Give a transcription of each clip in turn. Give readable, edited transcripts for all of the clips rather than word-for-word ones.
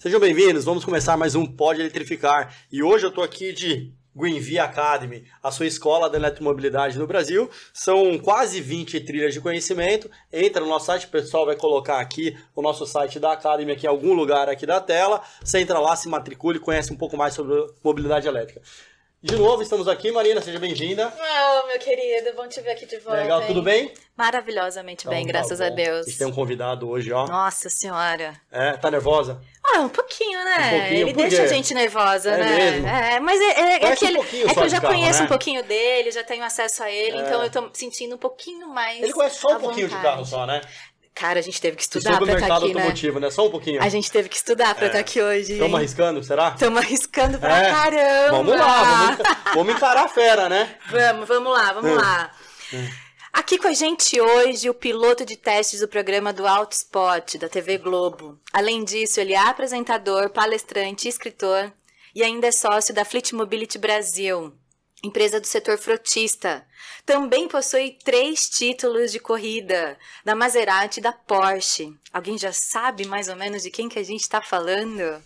Sejam bem-vindos, vamos começar mais um Pode Eletrificar. E hoje eu estou aqui de Greenvia Academy, a sua escola de eletromobilidade no Brasil. São quase 20 trilhas de conhecimento. Entra no nosso site, o pessoal vai colocar aqui o nosso site da Academy aqui em algum lugar aqui da tela. Você entra lá, se matricule e conhece um pouco mais sobre mobilidade elétrica. De novo, estamos aqui. Marina, seja bem-vinda. Oh, meu querido, bom te ver aqui de volta. Legal, tudo bem? Maravilhosamente bem, graças a Deus. A gente tem um convidado hoje, ó. Nossa senhora. Tá nervosa? Um pouquinho, né? Um pouquinho, ele deixa a gente nervosa, né? Mesmo? Mas que eu já conheço né? um pouquinho dele, já tenho acesso a ele, então eu tô sentindo um pouquinho mais. Ele conhece só um pouquinho de carro só, né? Cara, a gente teve que estudar pra estar mercado aqui, automotivo, né? Só um pouquinho. A gente teve que estudar pra estar aqui hoje. Estamos arriscando, será? Estamos arriscando pra caramba. Vamos lá, vamos encarar a fera, né? Vamos lá. Aqui com a gente hoje o piloto de testes do programa do Autospot, da TV Globo. Além disso, ele é apresentador, palestrante, escritor e ainda é sócio da Fleet Mobility Brasil, empresa do setor frotista. Também possui 3 títulos de corrida, da Maserati e da Porsche. Alguém já sabe mais ou menos de quem que a gente está falando?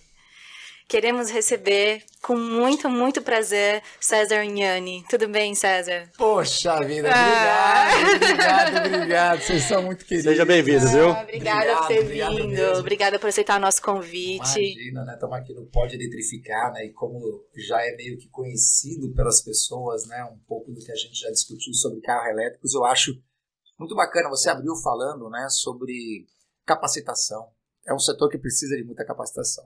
Queremos receber com muito, muito prazer César Ugnani. Tudo bem, César? Poxa vida, obrigado. Vocês são muito queridos. Seja bem-vindo, viu? Obrigada por ter vindo. Obrigada por aceitar o nosso convite. Imagina, né? Estamos aqui no Pode Eletrificar, né? E como já é meio que conhecido pelas pessoas, né? Um pouco do que a gente já discutiu sobre carros elétricos, eu acho muito bacana. Você abriu falando, né? Sobre capacitação. É um setor que precisa de muita capacitação.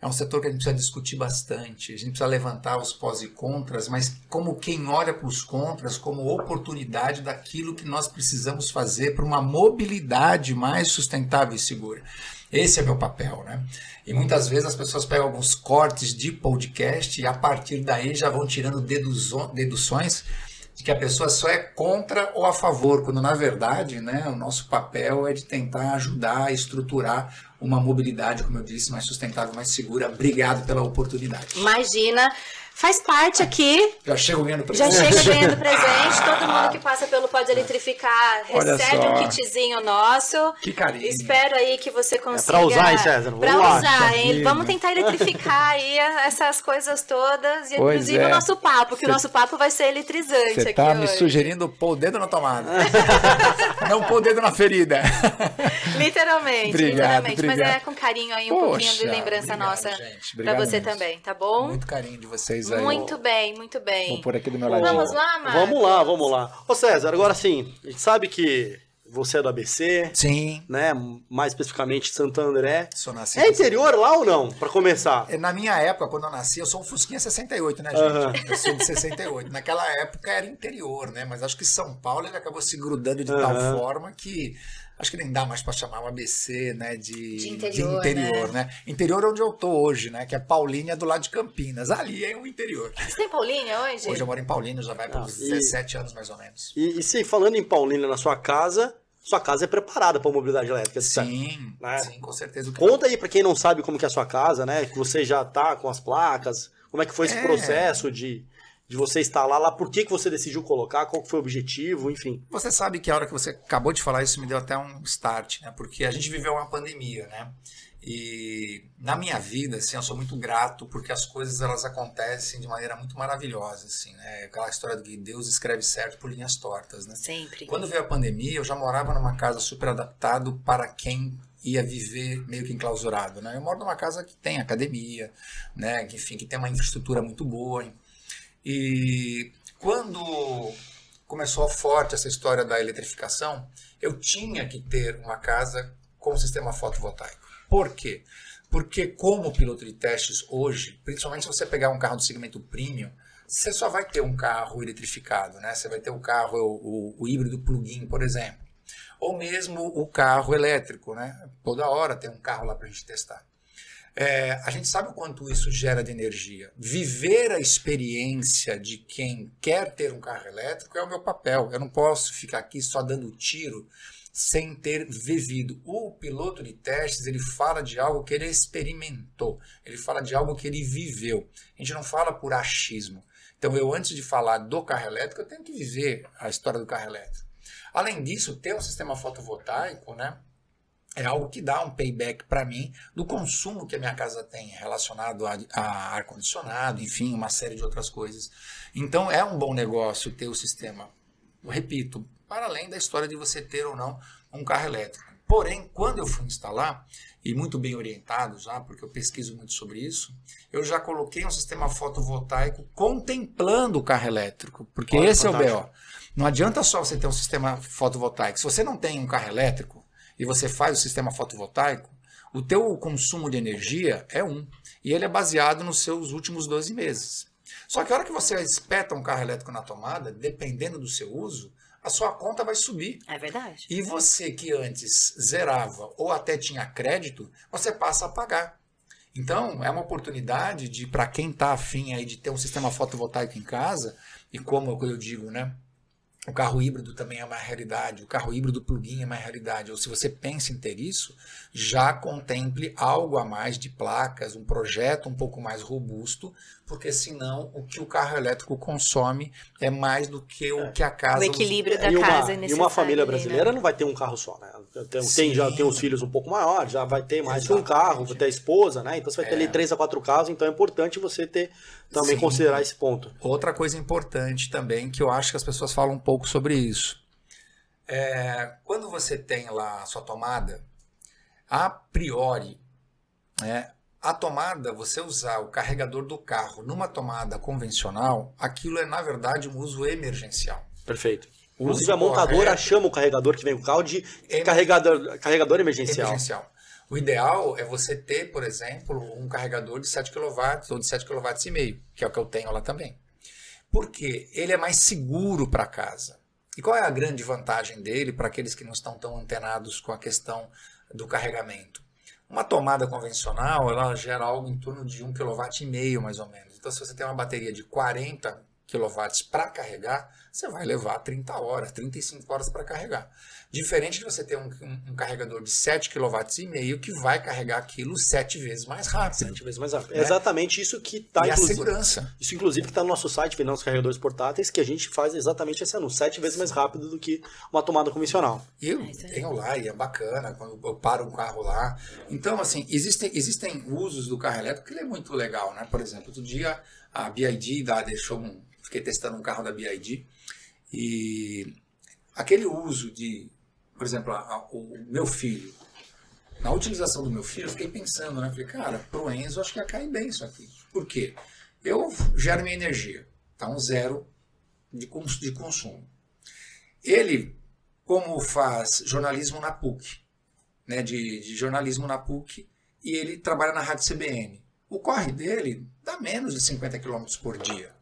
É um setor que a gente precisa discutir bastante. A gente precisa levantar os pós e contras, mas como quem olha para os contras como oportunidade daquilo que nós precisamos fazer para uma mobilidade mais sustentável e segura. Esse é meu papel, né? E muitas vezes as pessoas pegam alguns cortes de podcast e a partir daí já vão tirando deduções de que a pessoa só é contra ou a favor, quando na verdade, né, o nosso papel é de tentar ajudar a estruturar uma mobilidade, como eu disse, mais sustentável, mais segura. Obrigado pela oportunidade. Imagina, faz parte aqui. Já chego ganhando presente. Todo mundo que passa pelo Pode Eletrificar recebe um kitzinho nosso. Que carinho. Espero aí que você consiga. Pra usar, hein, César? Vamos tentar eletrificar aí essas coisas todas. E inclusive o nosso papo, que o nosso papo vai ser eletrizante. Você tá me sugerindo pôr o dedo na tomada. Não pôr o dedo na ferida. Literalmente. Mas é com carinho aí, pouquinho de lembrança nossa pra você também, tá bom? Muito carinho de vocês aí. Muito bem. Vou pôr aqui do meu ladinho. Vamos lá, Marcos? Vamos lá. Ô César, agora sim, a gente sabe que você é do ABC. Sim. Né? Mais especificamente Santo André. Sou nascido. É interior lá ou não? Pra começar. Na minha época, quando eu nasci, eu sou um Fusquinha 68, né, gente? Eu sou de 68. Naquela época era interior, né? Mas acho que São Paulo ele acabou se grudando de tal forma que acho que nem dá mais para chamar o ABC, né, de interior, né? Interior onde eu tô hoje, né, que é Paulínia, do lado de Campinas. Ali é o interior. Você tem Paulínia hoje? Hoje eu moro em Paulínia, já vai para uns 17 anos mais ou menos. E se falando em Paulínia na sua casa é preparada para mobilidade elétrica? Sim, né? Sim, com certeza. Conta aí para quem não sabe como que é a sua casa, né, que você já tá com as placas, como é que foi esse processo de você instalar lá, por que você decidiu colocar, qual foi o objetivo, enfim. Você sabe que a hora que você acabou de falar isso me deu até um start, né? Porque a gente viveu uma pandemia, né? E na minha vida, assim, eu sou muito grato porque as coisas elas acontecem de maneira muito maravilhosa, assim, né? Aquela história de que Deus escreve certo por linhas tortas, né? Sempre. Quando veio a pandemia, eu já morava numa casa super adaptado para quem ia viver meio que enclausurado, né? Eu moro numa casa que tem academia, né? Que, enfim, que tem uma infraestrutura muito boa, hein? E quando começou forte essa história da eletrificação, eu tinha que ter uma casa com sistema fotovoltaico. Por quê? Porque como piloto de testes hoje, principalmente se você pegar um carro do segmento premium, você só vai ter um carro eletrificado, né? Você vai ter o carro, o híbrido plug-in, por exemplo. Ou mesmo o carro elétrico, né? Toda hora tem um carro lá para a gente testar. A gente sabe o quanto isso gera de energia. Viver a experiência de quem quer ter um carro elétrico é o meu papel. Eu não posso ficar aqui só dando tiro sem ter vivido. O piloto de testes, ele fala de algo que ele experimentou. Ele fala de algo que ele viveu. A gente não fala por achismo. Então, eu antes de falar do carro elétrico, eu tenho que viver a história do carro elétrico. Além disso, ter um sistema fotovoltaico, né? é algo que dá um payback para mim do consumo que a minha casa tem relacionado a ar-condicionado, enfim, uma série de outras coisas. Então é um bom negócio ter o sistema, eu repito, para além da história de você ter ou não um carro elétrico. Porém, quando eu fui instalar, e muito bem orientado já, porque eu pesquiso muito sobre isso, eu já coloquei um sistema fotovoltaico contemplando o carro elétrico, porque esse fantástico. É o BO. Não adianta só você ter um sistema fotovoltaico. Se você não tem um carro elétrico, e você faz o sistema fotovoltaico, o teu consumo de energia é 1. E ele é baseado nos seus últimos 12 meses. Só que a hora que você espeta um carro elétrico na tomada, dependendo do seu uso, a sua conta vai subir. É verdade. E você que antes zerava ou até tinha crédito, você passa a pagar. Então, é uma oportunidade de, para quem está afim aí de ter um sistema fotovoltaico em casa, e como eu digo, né? O carro híbrido também é uma realidade, o carro híbrido plug-in é uma realidade. Ou se você pensa em ter isso, já contemple algo a mais de placas, um projeto um pouco mais robusto, porque senão o que o carro elétrico consome é mais do que o que a casa... O equilíbrio da casa é necessário. E uma família brasileira não vai ter um carro só, né? Já tem os filhos um pouco maiores, já vai ter mais que um carro, vai ter a esposa, né? Então você vai ter ali 3 a 4 carros, então é importante você ter também considerar esse ponto. Outra coisa importante também, que eu acho que as pessoas falam um pouco sobre isso. Quando você tem lá a sua tomada, a priori, a tomada, você usar o carregador do carro numa tomada convencional, aquilo é, na verdade, um uso emergencial. Perfeito. Inclusive, a montadora chama o carregador que vem com o carro de carregador emergencial. O ideal é você ter, por exemplo, um carregador de 7 kW ou de 7,5 kW, que é o que eu tenho lá também. Porque ele é mais seguro para casa. E qual é a grande vantagem dele para aqueles que não estão tão antenados com a questão do carregamento? Uma tomada convencional, ela gera algo em torno de 1,5 kW mais ou menos. Então, se você tem uma bateria de 40 kW para carregar, você vai levar 30 horas, 35 horas para carregar. Diferente de você ter um carregador de 7,5 kW que vai carregar aquilo 7 vezes mais rápido. 7 vezes mais rápido. É exatamente isso que está, inclusive. E a segurança. Isso, inclusive, que está no nosso site, Finanças Carregadores Portáteis, que a gente faz exatamente esse anúncio. 7 vezes mais rápido do que uma tomada convencional. E eu tenho lá, e é bacana, quando eu paro um carro lá. Então, assim, existem usos do carro elétrico que ele é muito legal, né? Por exemplo, outro dia a BYD fiquei testando um carro da BYD, e aquele uso de, por exemplo, o meu filho, na utilização do meu filho, eu fiquei pensando, né? Falei, cara, pro Enzo acho que ia cair bem isso aqui. Por quê? Eu gero minha energia, tá um zero de consumo. Ele, como faz jornalismo na PUC, né? De jornalismo na PUC, e ele trabalha na Rádio CBN. O corre dele dá menos de 50 km por dia.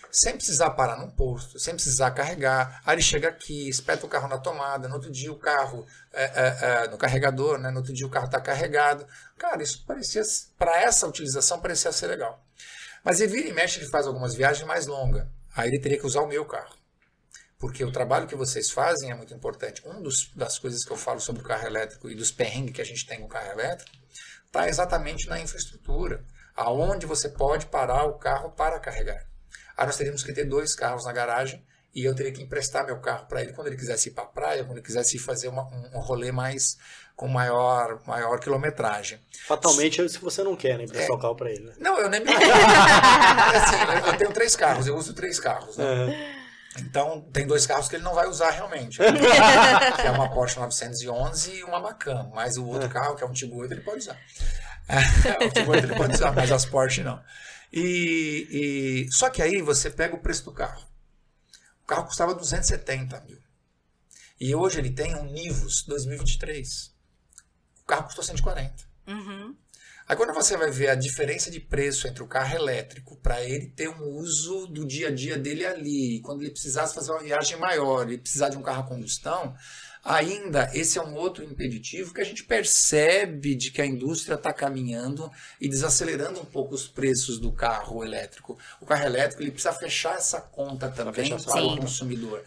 Sem precisar parar num posto, sem precisar carregar. Aí ele chega aqui, espeta o carro na tomada, no outro dia o carro no carregador, né? No outro dia o carro está carregado. Cara, isso parecia, para essa utilização, parecia ser legal. Mas ele vira e mexe, ele faz algumas viagens mais longas. Aí ele teria que usar o meu carro. Porque o trabalho que vocês fazem é muito importante. Das coisas que eu falo sobre o carro elétrico e dos perrengues que a gente tem com o carro elétrico está exatamente na infraestrutura, aonde você pode parar o carro para carregar. Aí nós teríamos que ter 2 carros na garagem e eu teria que emprestar meu carro para ele quando ele quisesse ir para a praia, quando ele quisesse ir fazer um rolê com maior quilometragem. Fatalmente é isso que você não quer, né? Emprestar o carro para ele, né? Não, eu nem me assim, eu tenho 3 carros, eu uso 3 carros, né? Então, tem 2 carros que ele não vai usar realmente. Que é uma Porsche 911 e uma Macan. Mas o outro carro, que é um Tiggo 8, ele pode usar. O Tiggo 8 ele pode usar, mas as Porsche não. Só que aí você pega o preço do carro. O carro custava 270 mil. E hoje ele tem um Nivus 2023. O carro custou 140. Uhum. Aí quando você vai ver a diferença de preço entre o carro elétrico para ele ter um uso do dia a dia dele ali, quando ele precisasse fazer uma viagem maior, ele precisar de um carro a combustão, ainda esse é um outro impeditivo que a gente percebe de que a indústria está caminhando e desacelerando um pouco os preços do carro elétrico. O carro elétrico ele precisa fechar essa conta também para o consumidor.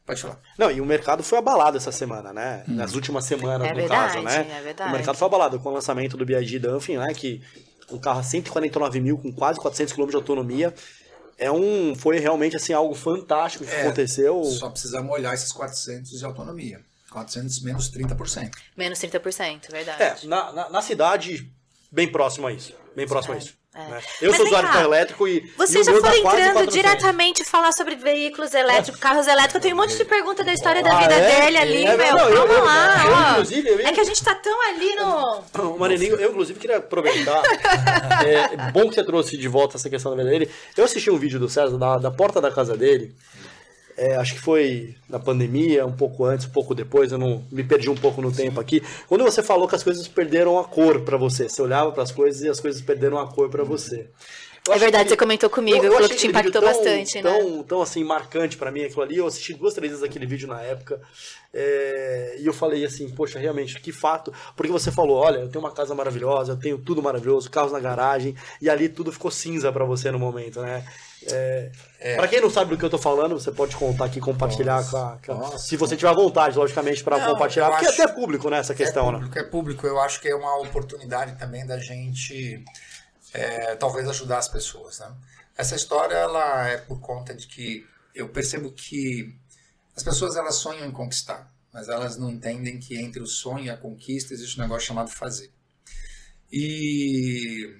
Pode falar. Não, e o mercado foi abalado essa semana, né? Nas últimas semanas, no caso, né? É verdade. O mercado foi abalado com o lançamento do BYD Dolphin, né? Que um carro a 149 mil com quase 400 km de autonomia. Foi realmente assim, algo fantástico que aconteceu. Só precisa molhar esses 400 de autonomia. 400 menos 30%. Menos 30%, verdade. Na cidade, bem próximo a isso. Bem próximo a isso. Né? Eu Mas sou usuário de carro elétrico Você já foi entrando diretamente falar sobre veículos elétricos, carros elétricos. Eu tenho um monte de pergunta da história da vida dele ali, meu. Calma lá. É que a gente tá tão ali no... Marininho, eu inclusive queria aproveitar. É bom que você trouxe de volta essa questão da vida dele. Eu assisti um vídeo do César da porta da casa dele. Acho que foi na pandemia, um pouco antes, um pouco depois, eu não me perdi um pouco no tempo aqui. Quando você falou que as coisas perderam a cor pra você, você olhava para as coisas e as coisas perderam a cor pra você. É verdade, você comentou comigo, falou que te impactou bastante, né? Tão assim, marcante pra mim aquilo ali. Eu assisti 2, 3 vezes aquele vídeo na época. E eu falei assim, poxa, realmente, que fato. Porque você falou, olha, eu tenho uma casa maravilhosa, eu tenho tudo maravilhoso, carros na garagem, e ali tudo ficou cinza pra você no momento, né? Pra quem não sabe do que eu tô falando, você pode contar aqui, compartilhar se você tiver vontade, logicamente, para compartilhar, porque até é público, né, essa questão, né? É público, eu acho que é uma oportunidade também da gente talvez ajudar as pessoas, né? Essa história, ela é por conta de que eu percebo que as pessoas, elas sonham em conquistar, mas elas não entendem que entre o sonho e a conquista existe um negócio chamado fazer. E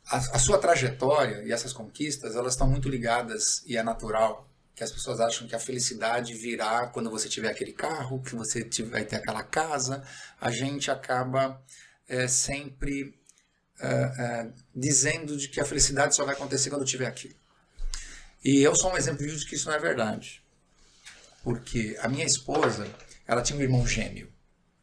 a sua trajetória e essas conquistas, elas estão muito ligadas, e é natural que as pessoas acham que a felicidade virá quando você tiver aquele carro, que você vai ter aquela casa. A gente acaba sempre dizendo de que a felicidade só vai acontecer quando tiver aquilo. E eu sou um exemplo de que isso não é verdade. Porque a minha esposa, ela tinha um irmão gêmeo.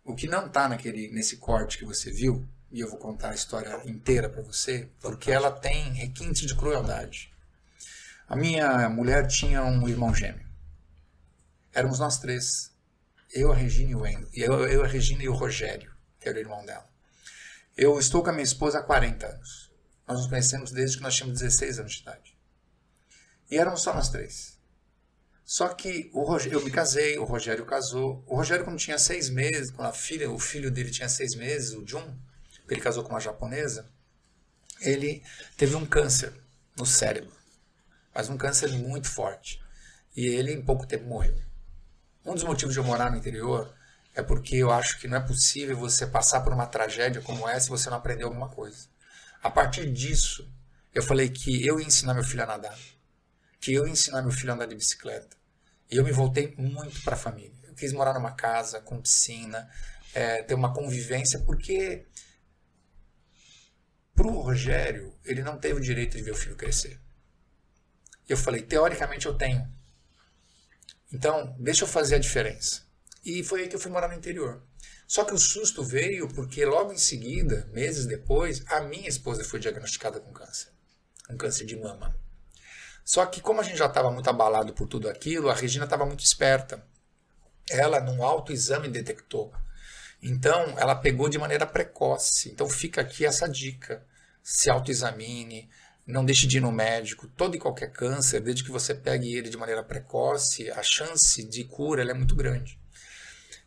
O que não está nesse corte que você viu, e eu vou contar a história inteira para você, porque ela tem requinte de crueldade. A minha mulher tinha um irmão gêmeo. Éramos nós 3. Eu, a Regina e o Wendel. Eu, a Regina e o Rogério, que era o irmão dela. Eu estou com a minha esposa há 40 anos. Nós nos conhecemos desde que nós tínhamos 16 anos de idade. E éramos só nós 3. Só que eu me casei, o Rogério casou. O Rogério, quando tinha 6 meses, quando o filho dele tinha 6 meses, o Jun, ele casou com uma japonesa, ele teve um câncer no cérebro. Mas um câncer muito forte. E ele, em pouco tempo, morreu. Um dos motivos de eu morar no interior é porque eu acho que não é possível você passar por uma tragédia como essa se você não aprender alguma coisa. A partir disso, eu falei que eu ia ensinar meu filho a nadar, que eu ia ensinar meu filho a andar de bicicleta. E eu me voltei muito para a família. Eu quis morar numa casa com piscina, ter uma convivência, porque para o Rogério, ele não teve o direito de ver o filho crescer. Eu falei, teoricamente eu tenho. Então, deixa eu fazer a diferença. E foi aí que eu fui morar no interior. Só que o susto veio porque logo em seguida, meses depois, a minha esposa foi diagnosticada com câncer. Um câncer de mama. Só que como a gente já estava muito abalado por tudo aquilo, a Regina estava muito esperta. Ela, num autoexame, detectou. Então, ela pegou de maneira precoce. Então, fica aqui essa dica. Se autoexamine. Não deixe de ir no médico. Todo e qualquer câncer, desde que você pegue ele de maneira precoce, a chance de cura ela é muito grande.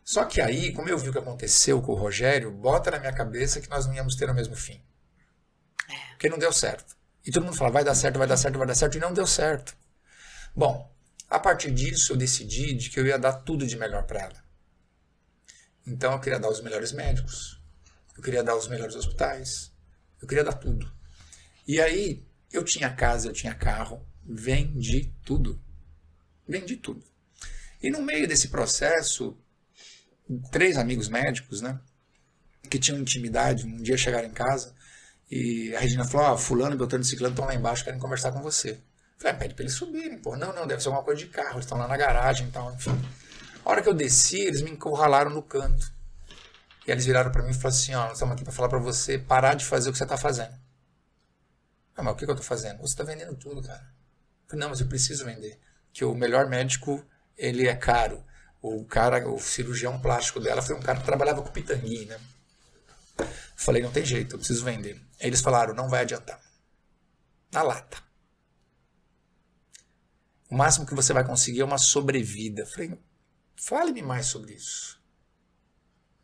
Só que aí, como eu vi o que aconteceu com o Rogério, bota na minha cabeça que nós não íamos ter o mesmo fim. Porque não deu certo. E todo mundo fala, vai dar certo, vai dar certo, vai dar certo, e não deu certo. Bom, a partir disso eu decidi de que eu ia dar tudo de melhor para ela. Então eu queria dar os melhores médicos, eu queria dar os melhores hospitais, eu queria dar tudo. E aí, eu tinha casa, eu tinha carro, vendi tudo. Vendi tudo. E no meio desse processo, 3 amigos médicos, né, que tinham intimidade, um dia chegaram em casa e a Regina falou, fulano e Beltrano e Ciclano estão lá embaixo, querem conversar com você. Eu falei, pede para eles subirem, pô. Não, deve ser alguma coisa de carro, eles estão lá na garagem e tal, enfim. A hora que eu desci, eles me encurralaram no canto. E eles viraram para mim e falaram assim, nós estamos aqui para falar para você parar de fazer o que você está fazendo. Mas o que eu estou fazendo? Você está vendendo tudo, cara. Eu falei, não, mas eu preciso vender. Que o melhor médico, ele é caro. O cirurgião plástico dela foi um cara que trabalhava com pitangui, né? Eu falei, não tem jeito, eu preciso vender. Aí eles falaram, não vai adiantar. Na lata. O máximo que você vai conseguir é uma sobrevida. Eu falei, fale-me mais sobre isso.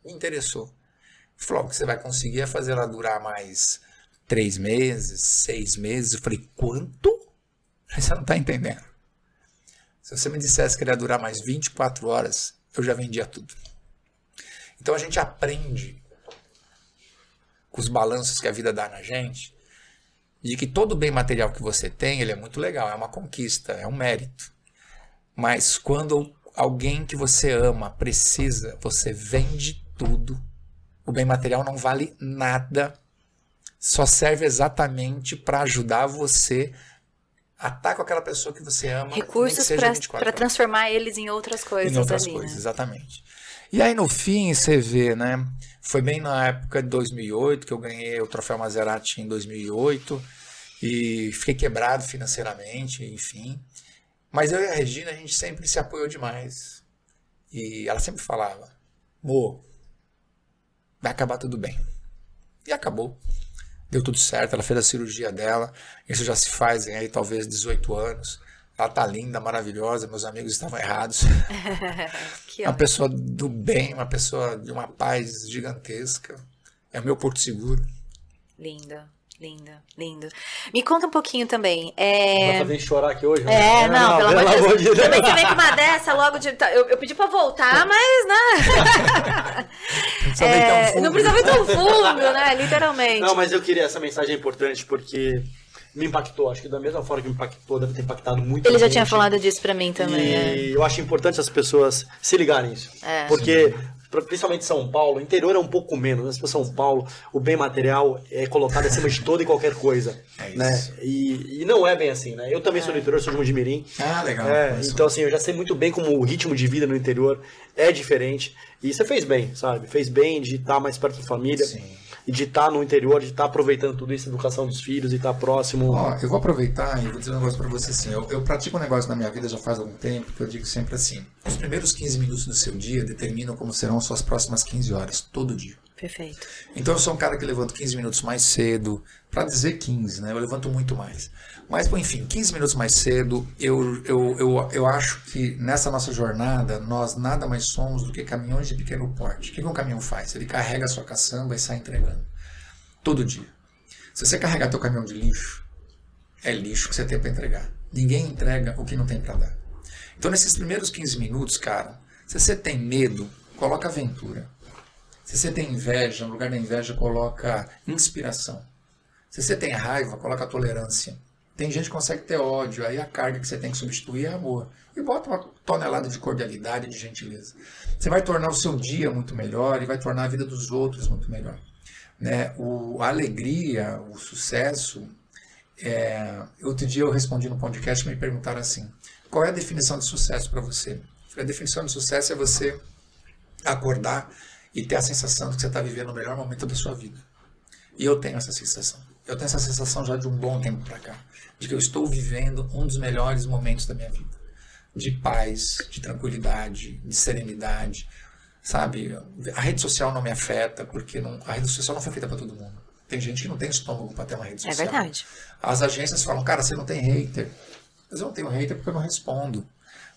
Me interessou. Ele falou, o que você vai conseguir é fazer ela durar mais 3 meses, 6 meses. Eu falei, quanto? Você não está entendendo. Se você me dissesse que ele ia durar mais 24 horas, eu já vendia tudo. Então a gente aprende com os balanços que a vida dá na gente, de que todo bem material que você tem, ele é muito legal, é uma conquista, é um mérito. Mas quando alguém que você ama precisa, você vende tudo. O bem material não vale nada, só serve exatamente para ajudar você a estar com aquela pessoa que você ama. Recursos para transformar eles em outras coisas. Em outras ali, coisas, né? Exatamente. E aí no fim você vê, né? Foi bem na época de 2008 que eu ganhei o troféu Maserati em 2008 e fiquei quebrado financeiramente, enfim. Mas eu e a Regina, a gente sempre se apoiou demais. E ela sempre falava, Mo, vai acabar tudo bem. E acabou. Deu tudo certo, ela fez a cirurgia dela. Isso já se faz aí talvez 18 anos. Ela tá linda, maravilhosa, meus amigos estavam errados. Uma pessoa do bem, uma pessoa de uma paz gigantesca. É o meu porto seguro. Linda. Lindo. Me conta um pouquinho também. Vai fazer chorar aqui hoje? Não, pelo amor de Deus. Também você vem com uma dessa logo de... Eu pedi pra voltar, mas... Não precisa ver tão fundo, né? Literalmente. Não, mas eu queria... Essa mensagem é importante porque me impactou. Acho que da mesma forma que me impactou, deve ter impactado muito. Ele já tinha falado disso pra mim também. E eu acho importante as pessoas se ligarem nisso. Porque... Principalmente São Paulo, o interior é um pouco menos, mas para São Paulo o bem material é colocado acima de toda e qualquer coisa, né? E não é bem assim, né? Eu também sou do interior, sou de Mojimirim. Legal. Então assim, eu já sei muito bem como o ritmo de vida no interior é diferente. E você fez bem, sabe? Fez bem de estar mais perto da família. Sim. E de estar no interior, de estar aproveitando tudo isso, a educação dos filhos, e estar próximo. Eu vou aproveitar e vou dizer um negócio pra você assim. Eu pratico um negócio na minha vida já faz algum tempo, que eu digo sempre assim. Os primeiros 15 minutos do seu dia determinam como serão suas próximas 15 horas, todo dia. Perfeito. Então eu sou um cara que levanto 15 minutos mais cedo, pra dizer 15, né? Eu levanto muito mais. Mas, enfim, 15 minutos mais cedo, eu acho que nessa nossa jornada, nós nada mais somos do que caminhões de pequeno porte. O que um caminhão faz? Ele carrega a sua caçamba e sai entregando. Todo dia. Se você carregar teu caminhão de lixo, é lixo que você tem para entregar. Ninguém entrega o que não tem para dar. Então, nesses primeiros 15 minutos, cara, se você tem medo, coloca aventura. Se você tem inveja, no lugar da inveja, coloca inspiração. Se você tem raiva, coloca tolerância. Tem gente que consegue ter ódio, aí a carga que você tem que substituir é amor. E bota uma tonelada de cordialidade e de gentileza. Você vai tornar o seu dia muito melhor e vai tornar a vida dos outros muito melhor. Né? A alegria, o sucesso... Outro dia eu respondi no podcast e me perguntaram assim, qual é a definição de sucesso para você? A definição de sucesso é você acordar e ter a sensação de que você está vivendo o melhor momento da sua vida. E eu tenho essa sensação. Eu tenho essa sensação já de um bom tempo para cá. De que eu estou vivendo um dos melhores momentos da minha vida. De paz, de tranquilidade, de serenidade. Sabe? A rede social não me afeta, porque a rede social não foi feita para todo mundo. Tem gente que não tem estômago para ter uma rede social. É verdade. As agências falam, cara, você não tem hater. Mas eu não tenho hater porque eu não respondo.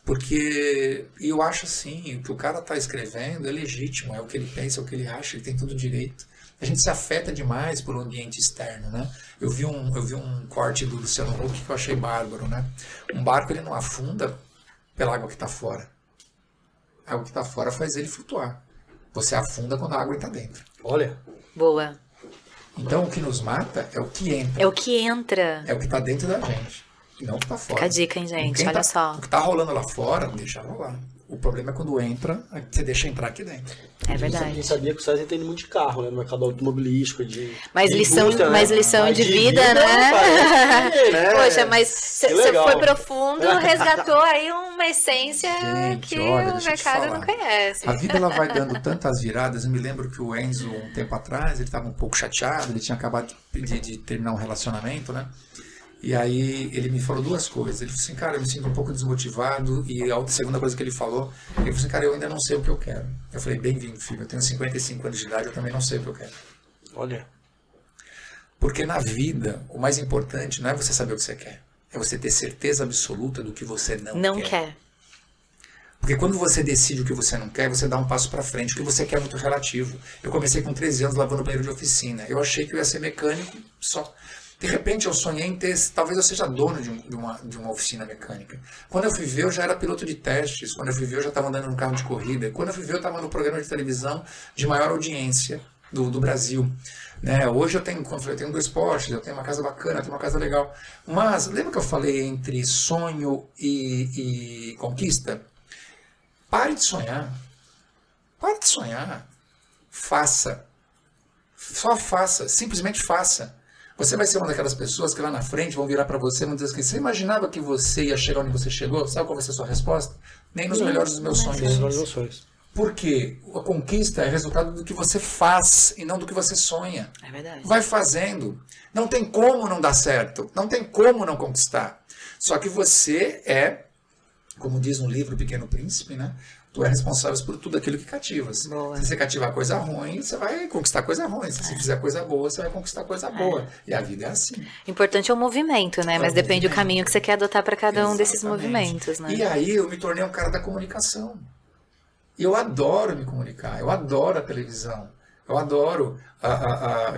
Porque eu acho assim, o que o cara está escrevendo é legítimo, é o que ele pensa, é o que ele acha, ele tem todo direito. A gente se afeta demais por um ambiente externo, né? Eu vi um corte do Luciano Huck que eu achei bárbaro, né? Um barco, ele não afunda pela água que está fora. A água que está fora faz ele flutuar. Você afunda quando a água está dentro. Olha. Boa. Então, o que nos mata é o que entra. É o que entra. É o que está dentro da gente. E não o que está fora. Fica a dica, hein, gente? Olha só. O que está rolando lá fora, deixa rolar. O problema é quando entra, você deixa entrar aqui dentro. É verdade. Quem sabia que o César entende muito de carro, né? No mercado automobilístico, mais lição de vida, né? Poxa, mas você foi profundo, resgatou aí uma essência que o mercado não conhece. A vida ela vai dando tantas viradas. Eu me lembro que o Enzo, um tempo atrás, ele estava um pouco chateado, ele tinha acabado de terminar um relacionamento, né? E aí ele me falou duas coisas. Ele falou assim, cara, eu me sinto um pouco desmotivado. E a segunda coisa que ele falou, ele falou assim, cara, eu ainda não sei o que eu quero. Eu falei, bem-vindo, filho. Eu tenho 55 anos de idade, eu também não sei o que eu quero. Olha. Porque na vida, o mais importante não é você saber o que você quer. É você ter certeza absoluta do que você não quer. Porque quando você decide o que você não quer, você dá um passo para frente. O que você quer é muito relativo. Eu comecei com 13 anos lavando banheiro de oficina. Eu achei que eu ia ser mecânico só. De repente eu sonhei em ter, talvez eu seja dono de uma oficina mecânica. Quando eu fui ver, eu já era piloto de testes. Quando eu fui ver, eu já estava andando num carro de corrida. Quando eu fui ver, eu estava no programa de televisão de maior audiência do Brasil. Né? Hoje eu tenho, como eu falei, eu tenho 2 Porsches, eu tenho uma casa bacana, eu tenho uma casa legal. Mas, lembra que eu falei entre sonho e conquista? Pare de sonhar. Pare de sonhar. Faça. Só faça. Simplesmente faça. Você vai ser uma daquelas pessoas que lá na frente vão virar para você e vão dizer assim, você imaginava que você ia chegar onde você chegou? Sabe qual vai ser a sua resposta? Nem nos melhores dos meus sonhos. Porque a conquista é resultado do que você faz e não do que você sonha. É verdade. Vai fazendo. Não tem como não dar certo. Não tem como não conquistar. Só que você é, como diz no livro Pequeno Príncipe, né? Tu é responsável por tudo aquilo que cativas. Boa. Se você cativar coisa ruim, você vai conquistar coisa ruim. Se você fizer coisa boa, você vai conquistar coisa boa. E a vida é assim. Importante é o movimento, né? Mas depende do caminho que você quer adotar para cada um desses movimentos, né? E aí eu me tornei um cara da comunicação. E eu adoro me comunicar. Eu adoro a televisão. Eu adoro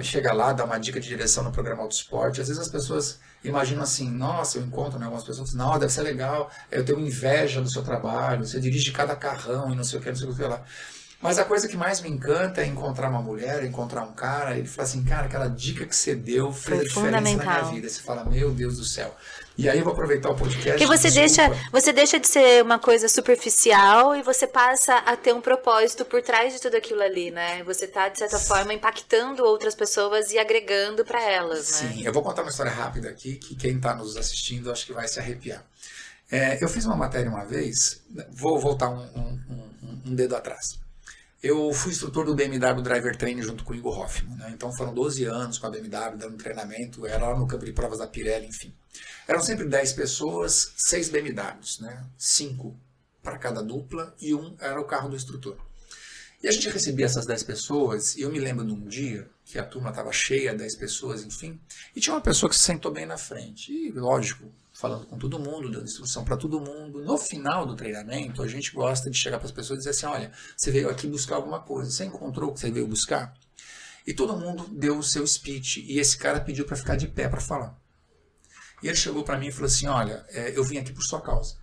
chegar lá, dar uma dica de direção no programa Autosport. Às vezes as pessoas imaginam assim, nossa, eu encontro, né, algumas pessoas dizem, não, deve ser legal, eu tenho inveja do seu trabalho, você dirige cada carrão e não sei o que, não sei o que lá. Mas a coisa que mais me encanta é encontrar uma mulher, encontrar um cara, ele fala assim, cara, aquela dica que você deu fez a diferença na minha vida. Você fala, meu Deus do céu. E aí eu vou aproveitar o podcast. Porque você deixa de ser uma coisa superficial e você passa a ter um propósito por trás de tudo aquilo ali, né? Você tá, de certa forma, impactando outras pessoas e agregando para elas, né? Sim, eu vou contar uma história rápida aqui, que quem tá nos assistindo acho que vai se arrepiar. Eu fiz uma matéria uma vez, vou voltar um dedo atrás. Eu fui instrutor do BMW Driver Training junto com o Igor Hoffman, né? Então foram 12 anos com a BMW dando treinamento, era lá no campo de provas da Pirelli, enfim. Eram sempre 10 pessoas, 6 BMWs, né? 5 para cada dupla e 1 era o carro do instrutor. E a gente recebia essas 10 pessoas e eu me lembro de um dia que a turma estava cheia, 10 pessoas, enfim, e tinha uma pessoa que se sentou bem na frente. E, lógico, falando com todo mundo, dando instrução para todo mundo. No final do treinamento, a gente gosta de chegar para as pessoas e dizer assim, olha, você veio aqui buscar alguma coisa, você encontrou o que você veio buscar? E todo mundo deu o seu speech e esse cara pediu para ficar de pé para falar. E ele chegou para mim e falou assim, olha, eu vim aqui por sua causa.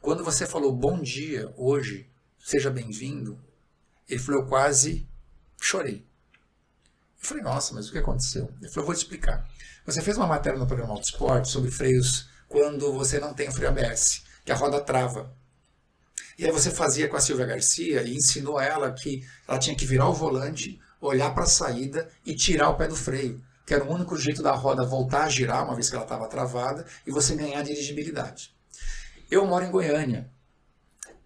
Quando você falou bom dia hoje, seja bem-vindo, ele falou, eu quase chorei. Eu falei, nossa, mas o que aconteceu? Ele falou, eu vou te explicar. Você fez uma matéria no programa Autosport sobre freios quando você não tem o freio ABS, que a roda trava. E aí você fazia com a Silvia Garcia e ensinou ela que ela tinha que virar o volante, olhar para a saída e tirar o pé do freio, que era o único jeito da roda voltar a girar, uma vez que ela estava travada, e você ganhar dirigibilidade. Eu moro em Goiânia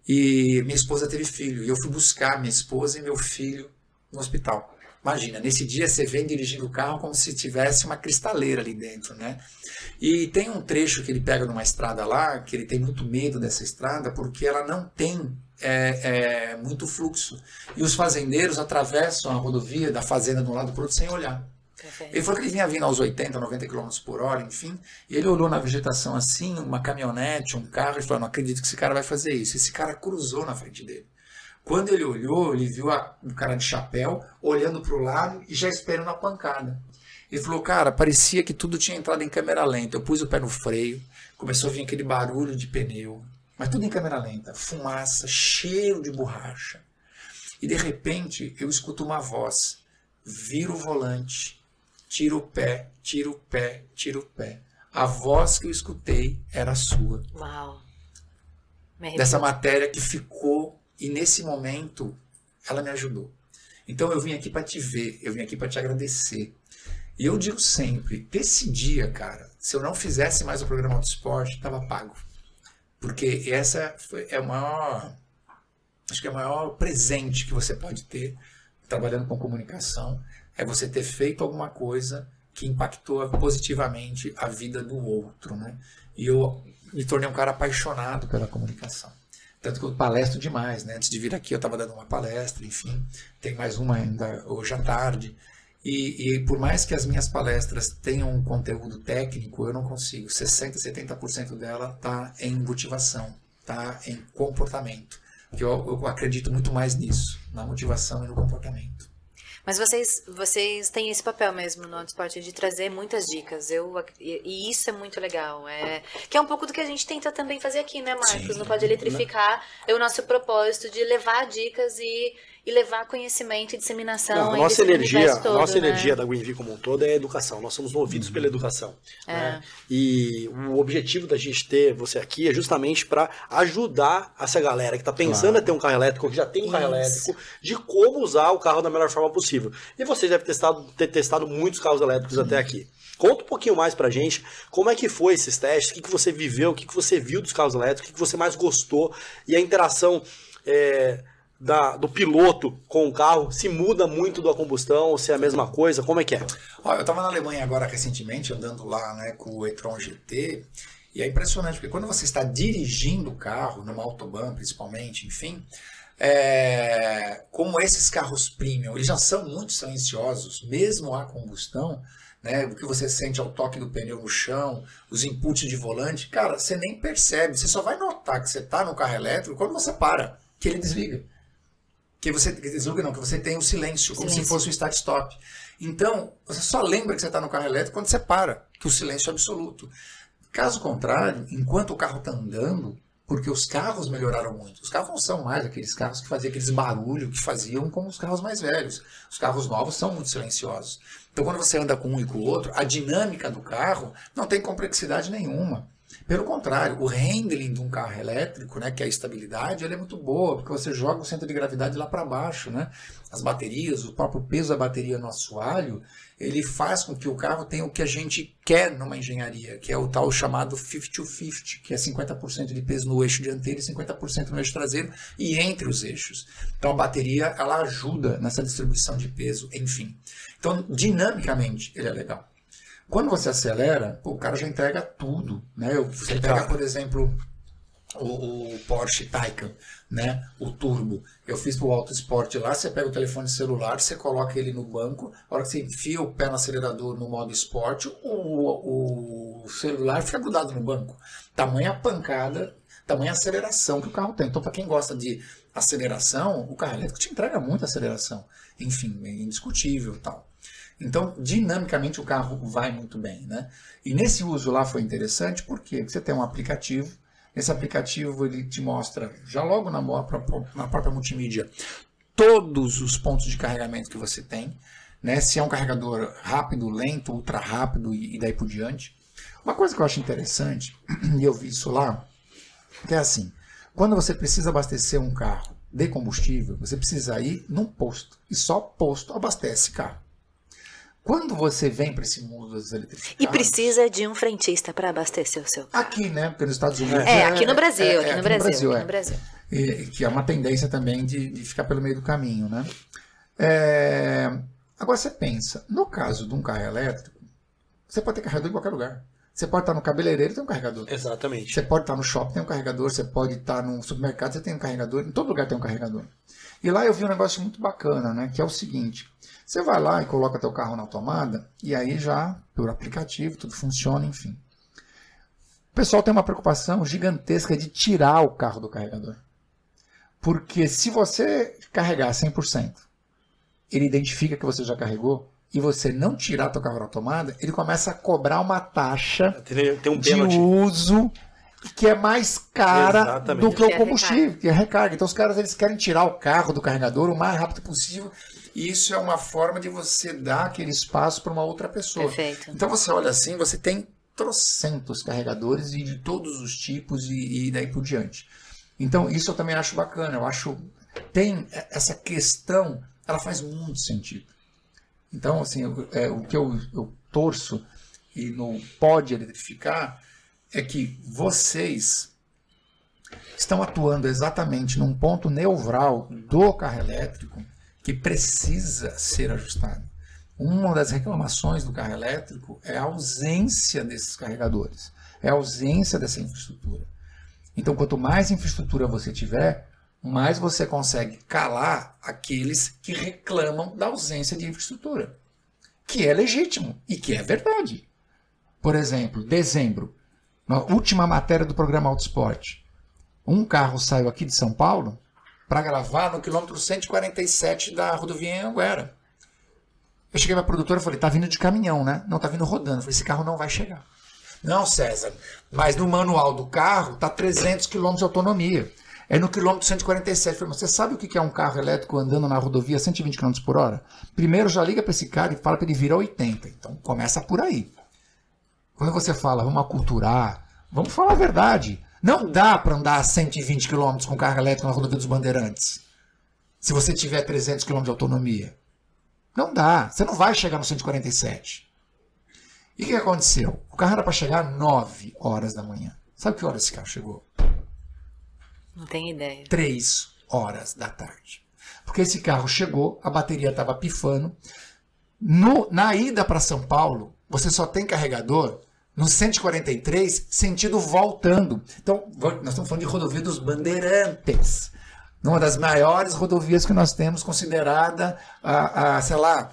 e minha esposa teve filho, e eu fui buscar minha esposa e meu filho no hospital. Imagina, nesse dia você vem dirigindo o carro como se tivesse uma cristaleira ali dentro, né? E tem um trecho que ele pega numa estrada lá, que ele tem muito medo dessa estrada, porque ela não tem muito fluxo. E os fazendeiros atravessam a rodovia da fazenda de um lado para o outro sem olhar. Perfeito. Ele falou que ele vinha vindo aos 80, 90 km por hora, enfim, e ele olhou na vegetação assim, uma caminhonete, um carro, e falou, não acredito que esse cara vai fazer isso. Esse cara cruzou na frente dele. Quando ele olhou, ele viu um cara de chapéu olhando para o lado e já esperando a pancada. Ele falou, cara, parecia que tudo tinha entrado em câmera lenta. Eu pus o pé no freio, começou a vir aquele barulho de pneu, mas tudo em câmera lenta, fumaça, cheiro de borracha. E de repente eu escuto uma voz, vira o volante, tira o pé, tira o pé, tira o pé. A voz que eu escutei era a sua. Uau. Dessa matéria que ficou. E nesse momento, ela me ajudou. Então eu vim aqui para te ver, eu vim aqui para te agradecer. E eu digo sempre, esse dia, cara, se eu não fizesse mais o programa Autosport, estava pago. Porque essa é o maior, acho que é o maior presente que você pode ter trabalhando com comunicação, é você ter feito alguma coisa que impactou positivamente a vida do outro, né? E eu me tornei um cara apaixonado pela comunicação. Tanto que eu palestro demais, né? Antes de vir aqui eu estava dando uma palestra, enfim, tem mais uma ainda hoje à tarde. E por mais que as minhas palestras tenham um conteúdo técnico, eu não consigo. 60%, 70% dela está em motivação, está em comportamento. Eu acredito muito mais nisso, na motivação e no comportamento. Mas vocês têm esse papel mesmo no Autosport de trazer muitas dicas. E isso é muito legal. Que é um pouco do que a gente tenta também fazer aqui, né, Marcos? Sim. Não Pode Eletrificar. É o nosso propósito de levar dicas e levar conhecimento e disseminação. A nossa energia da GreenV como um todo é a educação. Nós somos movidos pela educação. Né? E o objetivo da gente ter você aqui é justamente para ajudar essa galera que está pensando em ter um carro elétrico, que já tem um carro elétrico, de como usar o carro da melhor forma possível. E vocês devem ter testado muitos carros elétricos até aqui. Conta um pouquinho mais pra gente como é que foi esses testes, o que você viveu, o que você viu dos carros elétricos, o que você mais gostou e a interação do piloto com o carro, se muda muito da combustão, ou se é a mesma coisa, como é que é? Olha, eu estava na Alemanha agora recentemente, andando lá, né, com o e-tron GT, e é impressionante, porque quando você está dirigindo o carro, numa autobahn principalmente, enfim, como esses carros premium, eles já são muito silenciosos, mesmo a combustão, né, o que você sente ao toque do pneu no chão, os inputs de volante, cara, você nem percebe, você só vai notar que você está no carro elétrico quando você para, que ele desliga. Que você tem o silêncio, como se fosse um start-stop. Então, você só lembra que você está no carro elétrico quando você para, que o silêncio é absoluto. Caso contrário, enquanto o carro está andando, porque os carros melhoraram muito. Os carros não são mais aqueles carros que faziam aqueles barulhos que faziam como os carros mais velhos. Os carros novos são muito silenciosos. Então, quando você anda com um e com o outro, a dinâmica do carro não tem complexidade nenhuma. Pelo contrário, o handling de um carro elétrico, né, que é a estabilidade, ela é muito boa, porque você joga o centro de gravidade lá para baixo, né? As baterias, o próprio peso da bateria no assoalho, ele faz com que o carro tenha o que a gente quer numa engenharia, que é o tal chamado 50-50, que é 50% de peso no eixo dianteiro e 50% no eixo traseiro e entre os eixos. Então a bateria, ela ajuda nessa distribuição de peso, enfim. Então, dinamicamente, ele é legal. Quando você acelera, o cara já entrega tudo, né? Você pega, por exemplo, o Porsche Taycan, né? O Turbo. Eu fiz pro Autosport lá, você pega o telefone celular, você coloca ele no banco, a hora que você enfia o pé no acelerador no modo esporte, o celular fica grudado no banco. Tamanha pancada, tamanha aceleração que o carro tem. Então, para quem gosta de aceleração, o carro elétrico te entrega muita aceleração. Enfim, é indiscutível e tal. Então, dinamicamente, o carro vai muito bem, né? E nesse uso lá foi interessante, porque você tem um aplicativo, esse aplicativo ele te mostra, já logo na própria multimídia, todos os pontos de carregamento que você tem, né? Se é um carregador rápido, lento, ultra rápido e daí por diante. Uma coisa que eu acho interessante, e eu vi isso lá, que é assim, quando você precisa abastecer um carro de combustível, você precisa ir num posto, e só posto abastece carro. Quando você vem para esse mundo das eletrificadas... E precisa de um frentista para abastecer o seu carro. Aqui, né? Porque nos Estados Unidos... aqui no Brasil, aqui no Brasil. Que é uma tendência também de ficar pelo meio do caminho, né? Agora você pensa, no caso de um carro elétrico, você pode ter carregador em qualquer lugar. Você pode estar no cabeleireiro e tem um carregador. Exatamente. Você pode estar no shopping, tem um carregador. Você pode estar no supermercado, você tem um carregador. Em todo lugar tem um carregador. E lá eu vi um negócio muito bacana, né? Que é o seguinte... Você vai lá e coloca teu carro na tomada, e aí já, por aplicativo, tudo funciona, enfim. O pessoal tem uma preocupação gigantesca de tirar o carro do carregador. Porque se você carregar 100%, ele identifica que você já carregou, e você não tirar teu carro da tomada, ele começa a cobrar uma taxa de uso que é mais cara do que o combustível, que é recarga. Então os caras eles querem tirar o carro do carregador o mais rápido possível. E isso é uma forma de você dar aquele espaço para uma outra pessoa. Perfeito. Então você olha assim, você tem trocentos carregadores e de todos os tipos e daí por diante. Então isso eu também acho bacana. Eu acho tem essa questão, ela faz muito sentido. Então assim, o que eu torço e no Pode Eletrificar é que vocês estão atuando exatamente num ponto neurálgico do carro elétrico que precisa ser ajustado. Uma das reclamações do carro elétrico é a ausência desses carregadores, é a ausência dessa infraestrutura. Então, quanto mais infraestrutura você tiver, mais você consegue calar aqueles que reclamam da ausência de infraestrutura, que é legítimo e que é verdade. Por exemplo, dezembro, na última matéria do programa Autosport, um carro saiu aqui de São Paulo para gravar no quilômetro 147 da rodovia Anhanguera. Eu cheguei pra produtora e falei, tá vindo de caminhão, né? Não, tá vindo rodando. Eu falei, esse carro não vai chegar. Não, César, mas no manual do carro tá 300 km de autonomia. É no quilômetro 147. Eu falei, mas você sabe o que é um carro elétrico andando na rodovia a 120 km por hora? Primeiro já liga para esse cara e fala para ele virar 80. Então começa por aí. Quando você fala, vamos aculturar, vamos falar a verdade. Não dá para andar a 120 km com carro elétrico na rodovia dos Bandeirantes. Se você tiver 300 km de autonomia. Não dá. Você não vai chegar no 147. E o que aconteceu? O carro era para chegar 9 horas da manhã. Sabe que hora esse carro chegou? Não tenho ideia. 3 horas da tarde. Porque esse carro chegou, a bateria estava pifando. Na ida para São Paulo, você só tem carregador no 143, sentido voltando. Então, nós estamos falando de rodovia dos Bandeirantes. Uma das maiores rodovias que nós temos, considerada, sei lá,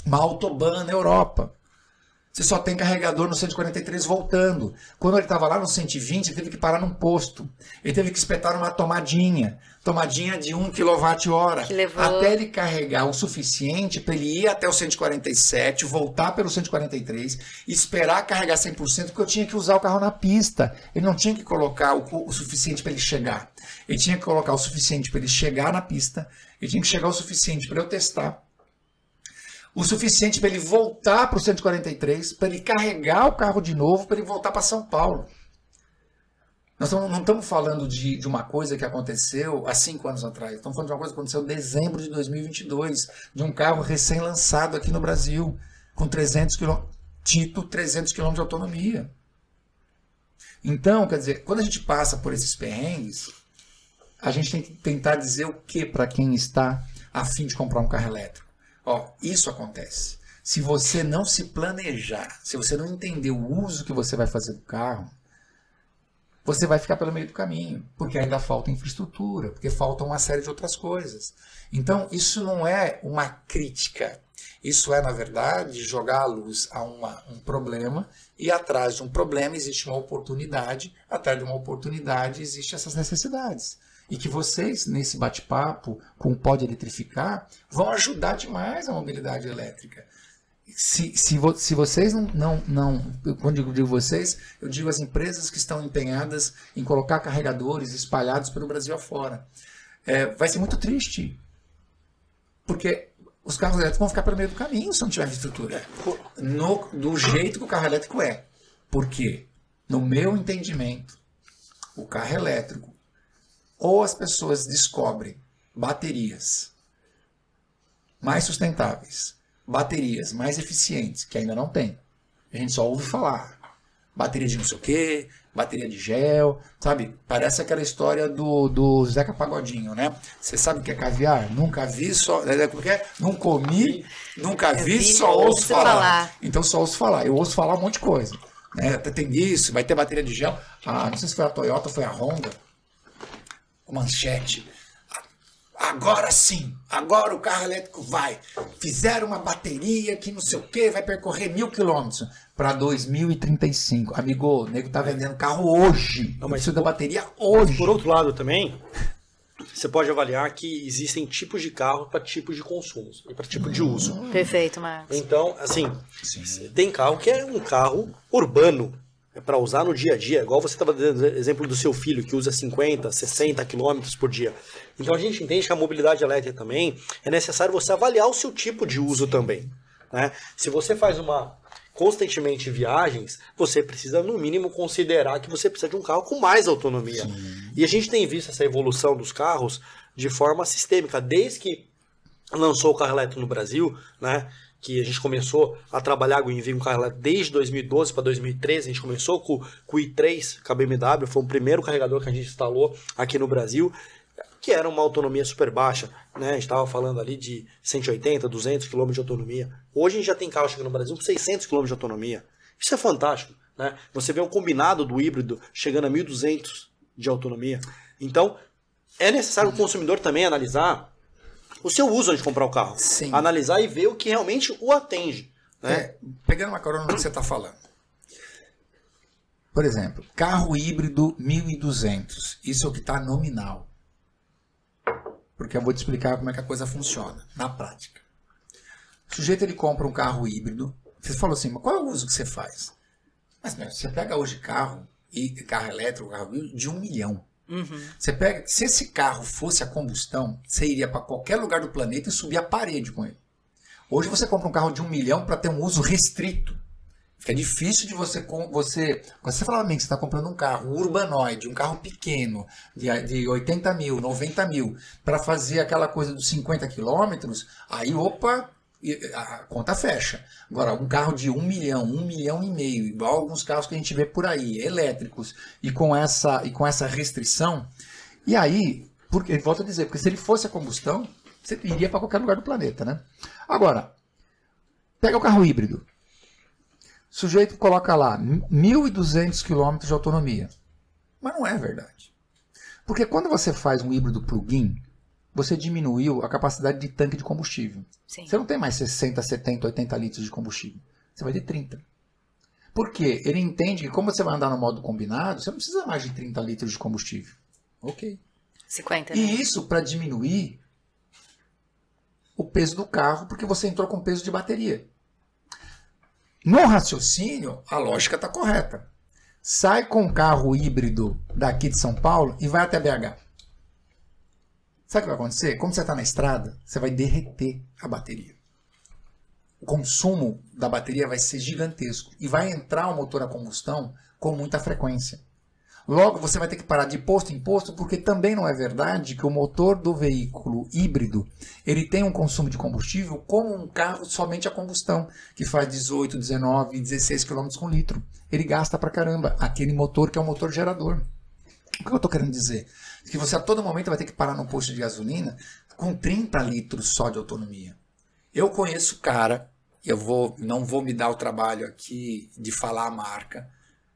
uma autobahn na Europa. Você só tem carregador no 143 voltando. Quando ele estava lá no 120, ele teve que parar num posto. Ele teve que espetar uma tomadinha de 1 kWh, até ele carregar o suficiente para ele ir até o 147, voltar pelo 143, esperar carregar 100%, porque eu tinha que usar o carro na pista. Ele não tinha que colocar o suficiente para ele chegar. Ele tinha que colocar o suficiente para ele chegar na pista, ele tinha que chegar o suficiente para eu testar, o suficiente para ele voltar para o 143, para ele carregar o carro de novo, para ele voltar para São Paulo. Nós não estamos falando de uma coisa que aconteceu há 5 anos atrás. Estamos falando de uma coisa que aconteceu em dezembro de 2022, de um carro recém-lançado aqui no Brasil, com 300 km de autonomia. Então, quer dizer, quando a gente passa por esses perrengues, a gente tem que tentar dizer o que para quem está a fim de comprar um carro elétrico. Ó, isso acontece. Se você não se planejar, se você não entender o uso que você vai fazer do carro, você vai ficar pelo meio do caminho, porque ainda falta infraestrutura, porque falta uma série de outras coisas. Então, isso não é uma crítica. Isso é, na verdade, jogar a luz a um problema, e atrás de um problema existe uma oportunidade, atrás de uma oportunidade existem essas necessidades. E que vocês, nesse bate-papo com o Pode Eletrificar, vão ajudar demais a mobilidade elétrica. Se vocês quando eu digo vocês, eu digo as empresas que estão empenhadas em colocar carregadores espalhados pelo Brasil afora. Vai ser muito triste, porque os carros elétricos vão ficar pelo meio do caminho se não tiver infraestrutura. Do jeito que o carro elétrico é. Por quê? No meu entendimento, o carro elétrico, ou as pessoas descobrem baterias mais sustentáveis, baterias mais eficientes, que ainda não tem. A gente só ouve falar. Bateria de não sei o quê, bateria de gel, sabe? Parece aquela história do Zeca Pagodinho, né? Você sabe o que é caviar? Nunca vi, só... Como é? Não comi, nunca vi, só ouço falar. Então só ouço falar. Eu ouço falar um monte de coisa. Né? Tem isso, vai ter bateria de gel. Não sei se foi a Toyota ou foi a Honda. Manchete. Agora sim, agora o carro elétrico vai. Fizeram uma bateria que não sei o que, vai percorrer 1.000 km para 2035. Amigo, o nego tá vendendo carro hoje. Não, mas precisa da bateria hoje. Por outro lado também, você pode avaliar que existem tipos de carro para tipos de consumos e para tipo de uso. Perfeito, Marcos. Então, assim, tem carro que é um carro urbano. Para usar no dia a dia, igual você estava dando exemplo do seu filho, que usa 50, 60 km por dia. Então a gente entende que a mobilidade elétrica também é necessário você avaliar o seu tipo de uso também. Né? Se você faz constantemente viagens, você precisa no mínimo considerar que você precisa de um carro com mais autonomia. Sim. E a gente tem visto essa evolução dos carros de forma sistêmica, desde que lançou o carro elétrico no Brasil, né? Que a gente começou a trabalhar com um carro elétrico desde 2012 para 2013, a gente começou com o i3, com a BMW, foi o primeiro carregador que a gente instalou aqui no Brasil, que era uma autonomia super baixa, né? A gente estava falando ali de 180, 200 km de autonomia. Hoje a gente já tem carro chegando no Brasil com 600 km de autonomia. Isso é fantástico, né? Você vê um combinado do híbrido chegando a 1.200 de autonomia. Então, é necessário o consumidor também analisar o seu uso antes de comprar o carro. Sim. Analisar e ver o que realmente o atende. Né? Pegando uma carona no que você está falando. Por exemplo, carro híbrido 1.200. Isso é o que está nominal. Porque eu vou te explicar como é que a coisa funciona na prática. sujeito ele compra um carro híbrido. Você falou assim, mas qual é o uso que você faz? Mas meu, você pega hoje carro elétrico, carro híbrido, de 1 milhão. Você pega, se esse carro fosse a combustão, você iria para qualquer lugar do planeta e subir a parede com ele. Hoje você compra um carro de 1 milhão para ter um uso restrito. Fica difícil de você quando você fala que você está comprando um carro, um urbanoide, um carro pequeno, de 80 mil, 90 mil, para fazer aquela coisa dos 50 quilômetros, aí, opa, a conta fecha. Agora, um carro de 1 milhão, 1 milhão e meio, igual alguns carros que a gente vê por aí, elétricos, e com essa restrição, e aí, porque, volto a dizer, porque se ele fosse a combustão, você iria para qualquer lugar do planeta, né? Agora, pega o carro híbrido. O sujeito coloca lá 1.200 km de autonomia. Mas não é verdade. Porque quando você faz um híbrido plug-in, você diminuiu a capacidade de tanque de combustível. Sim. Você não tem mais 60, 70, 80 litros de combustível. Você vai ter 30. Por quê? Ele entende que como você vai andar no modo combinado, você não precisa mais de 30 litros de combustível. Ok. 50, né? E isso para diminuir o peso do carro, porque você entrou com peso de bateria. No raciocínio, a lógica está correta. Sai com um carro híbrido daqui de São Paulo e vai até BH. Sabe o que vai acontecer? Como você está na estrada, você vai derreter a bateria. O consumo da bateria vai ser gigantesco e vai entrar o motor a combustão com muita frequência. Logo, você vai ter que parar de posto em posto, porque também não é verdade que o motor do veículo híbrido ele tem um consumo de combustível como um carro somente a combustão, que faz 18, 19, 16 km com litro. Ele gasta pra caramba aquele motor que é um motor gerador. O que eu estou querendo dizer? Que você a todo momento vai ter que parar no posto de gasolina com 30 litros só de autonomia. Eu conheço cara, não vou me dar o trabalho aqui de falar a marca,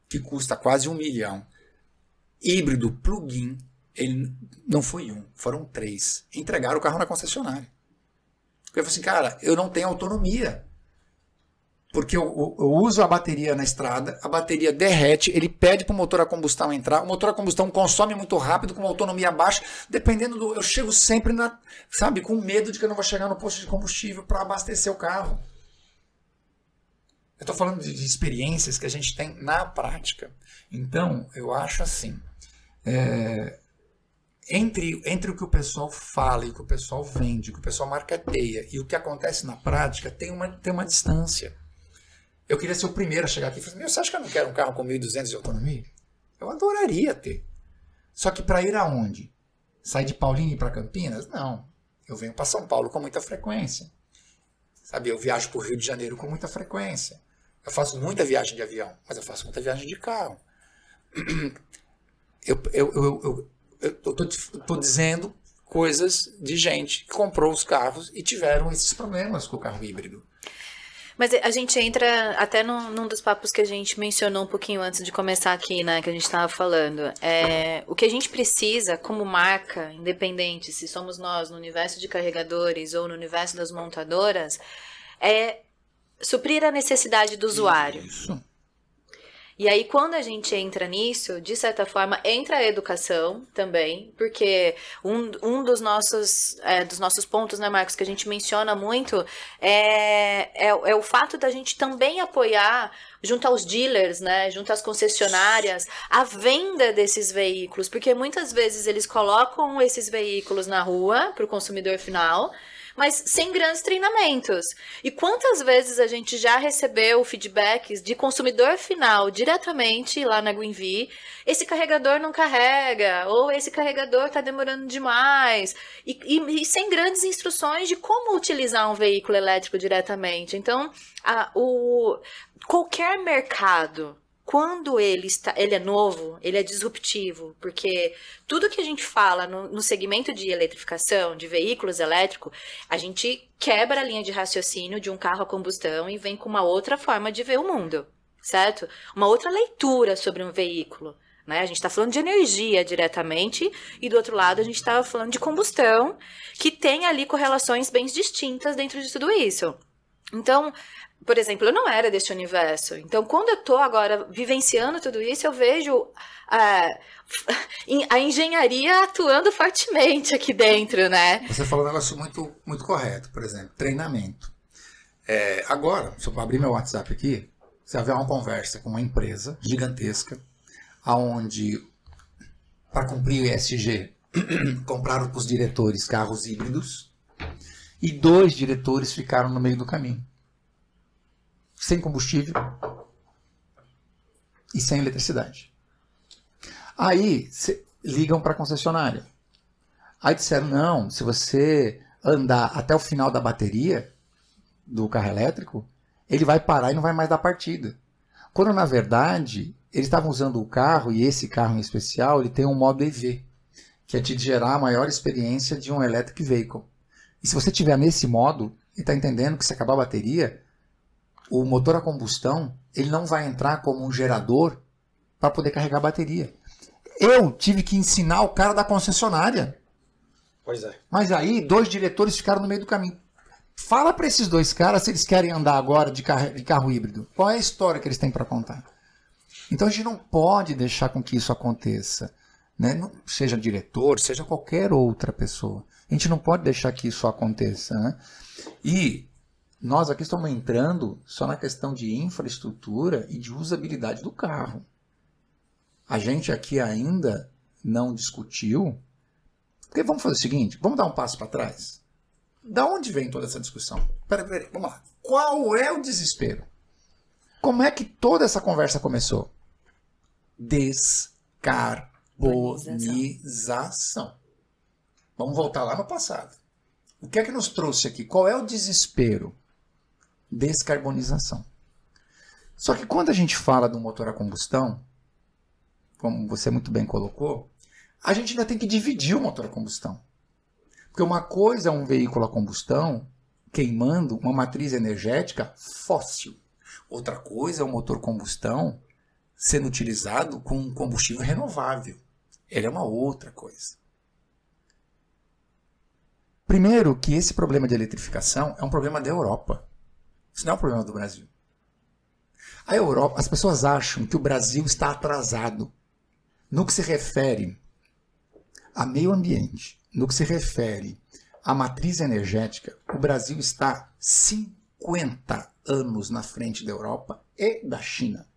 que custa quase 1 milhão. Híbrido plug-in, ele não foi um, foram 3. Entregaram o carro na concessionária. Eu falei assim, cara, eu não tenho autonomia. Porque eu uso a bateria na estrada, a bateria derrete, ele pede para o motor a combustão entrar, o motor a combustão consome muito rápido, com uma autonomia baixa, dependendo do... Eu chego sempre, com medo de que eu não vou chegar no posto de combustível para abastecer o carro. Eu estou falando de experiências que a gente tem na prática. Então, eu acho assim... Entre o que o pessoal fala e o que o pessoal vende, o que o pessoal marketeia e o que acontece na prática, tem uma distância. Eu queria ser o primeiro a chegar aqui e falar, você acha que eu não quero um carro com 1.200 de autonomia? Eu adoraria ter. Só que para ir aonde? Sair de Paulínia para Campinas? Não. Eu venho para São Paulo com muita frequência. Sabe, eu viajo para o Rio de Janeiro com muita frequência. Eu faço muita viagem de avião, mas eu faço muita viagem de carro. Eu estou dizendo coisas de gente que comprou os carros e tiveram esses problemas com o carro híbrido. Mas a gente entra até num dos papos que a gente mencionou um pouquinho antes de começar aqui, né, que a gente estava falando. O que a gente precisa como marca, independente se somos nós no universo de carregadores ou no universo das montadoras, é suprir a necessidade do usuário. Isso. E aí, quando a gente entra nisso, de certa forma, entra a educação também, porque um dos nossos pontos, né, Marcos, que a gente menciona muito é o fato da gente também apoiar, junto aos dealers, né, junto às concessionárias, a venda desses veículos, porque muitas vezes eles colocam esses veículos na rua para o consumidor final, mas sem grandes treinamentos. E quantas vezes a gente já recebeu feedbacks de consumidor final diretamente lá na GreenV, esse carregador não carrega, ou esse carregador está demorando demais, e sem grandes instruções de como utilizar um veículo elétrico diretamente. Então, qualquer mercado, quando ele é novo, ele é disruptivo, porque tudo que a gente fala no segmento de eletrificação, de veículos elétricos, a gente quebra a linha de raciocínio de um carro a combustão e vem com uma outra forma de ver o mundo, certo? Uma outra leitura sobre um veículo, né? A gente está falando de energia diretamente e do outro lado a gente estava falando de combustão, que tem ali correlações bem distintas dentro de tudo isso. Então, por exemplo, eu não era desse universo. Então, quando eu estou agora vivenciando tudo isso, eu vejo a engenharia atuando fortemente aqui dentro, né? Você falou um negócio muito, muito correto, por exemplo, treinamento. Agora, se eu abrir meu WhatsApp aqui, você vai ver uma conversa com uma empresa gigantesca, onde, para cumprir o ESG, compraram para os diretores carros híbridos e 2 diretores ficaram no meio do caminho. Sem combustível e sem eletricidade. Aí ligam para a concessionária. Aí disseram, não, se você andar até o final da bateria do carro elétrico, ele vai parar e não vai mais dar partida. Quando, na verdade, eles estavam usando o carro, e esse carro em especial, ele tem um modo EV, que é te gerar a maior experiência de um electric vehicle. E se você tiver nesse modo, ele está entendendo que se acabar a bateria, o motor a combustão, ele não vai entrar como um gerador para poder carregar a bateria. Eu tive que ensinar o cara da concessionária. Pois é. Mas aí, 2 diretores ficaram no meio do caminho. Fala para esses 2 caras se eles querem andar agora de carro híbrido. Qual é a história que eles têm para contar? Então a gente não pode deixar com que isso aconteça. Né? Seja diretor, seja qualquer outra pessoa. A gente não pode deixar que isso aconteça. Né? E nós aqui estamos entrando só na questão de infraestrutura e de usabilidade do carro. A gente aqui ainda não discutiu. Porque vamos fazer o seguinte, vamos dar um passo para trás. Da onde vem toda essa discussão? Peraí, vamos lá. Qual é o desespero? Como é que toda essa conversa começou? Descarbonização. Vamos voltar lá no passado. O que é que nos trouxe aqui? Qual é o desespero? Descarbonização. Só que quando a gente fala do motor a combustão, como você muito bem colocou, a gente ainda tem que dividir o motor a combustão. Porque uma coisa é um veículo a combustão queimando uma matriz energética fóssil. Outra coisa é um motor combustão sendo utilizado com um combustível renovável. Ele é uma outra coisa. Primeiro que esse problema de eletrificação é um problema da Europa. Isso não é um problema do Brasil. A Europa, as pessoas acham que o Brasil está atrasado no que se refere a meio ambiente, no que se refere à matriz energética. O Brasil está 50 anos na frente da Europa e da China.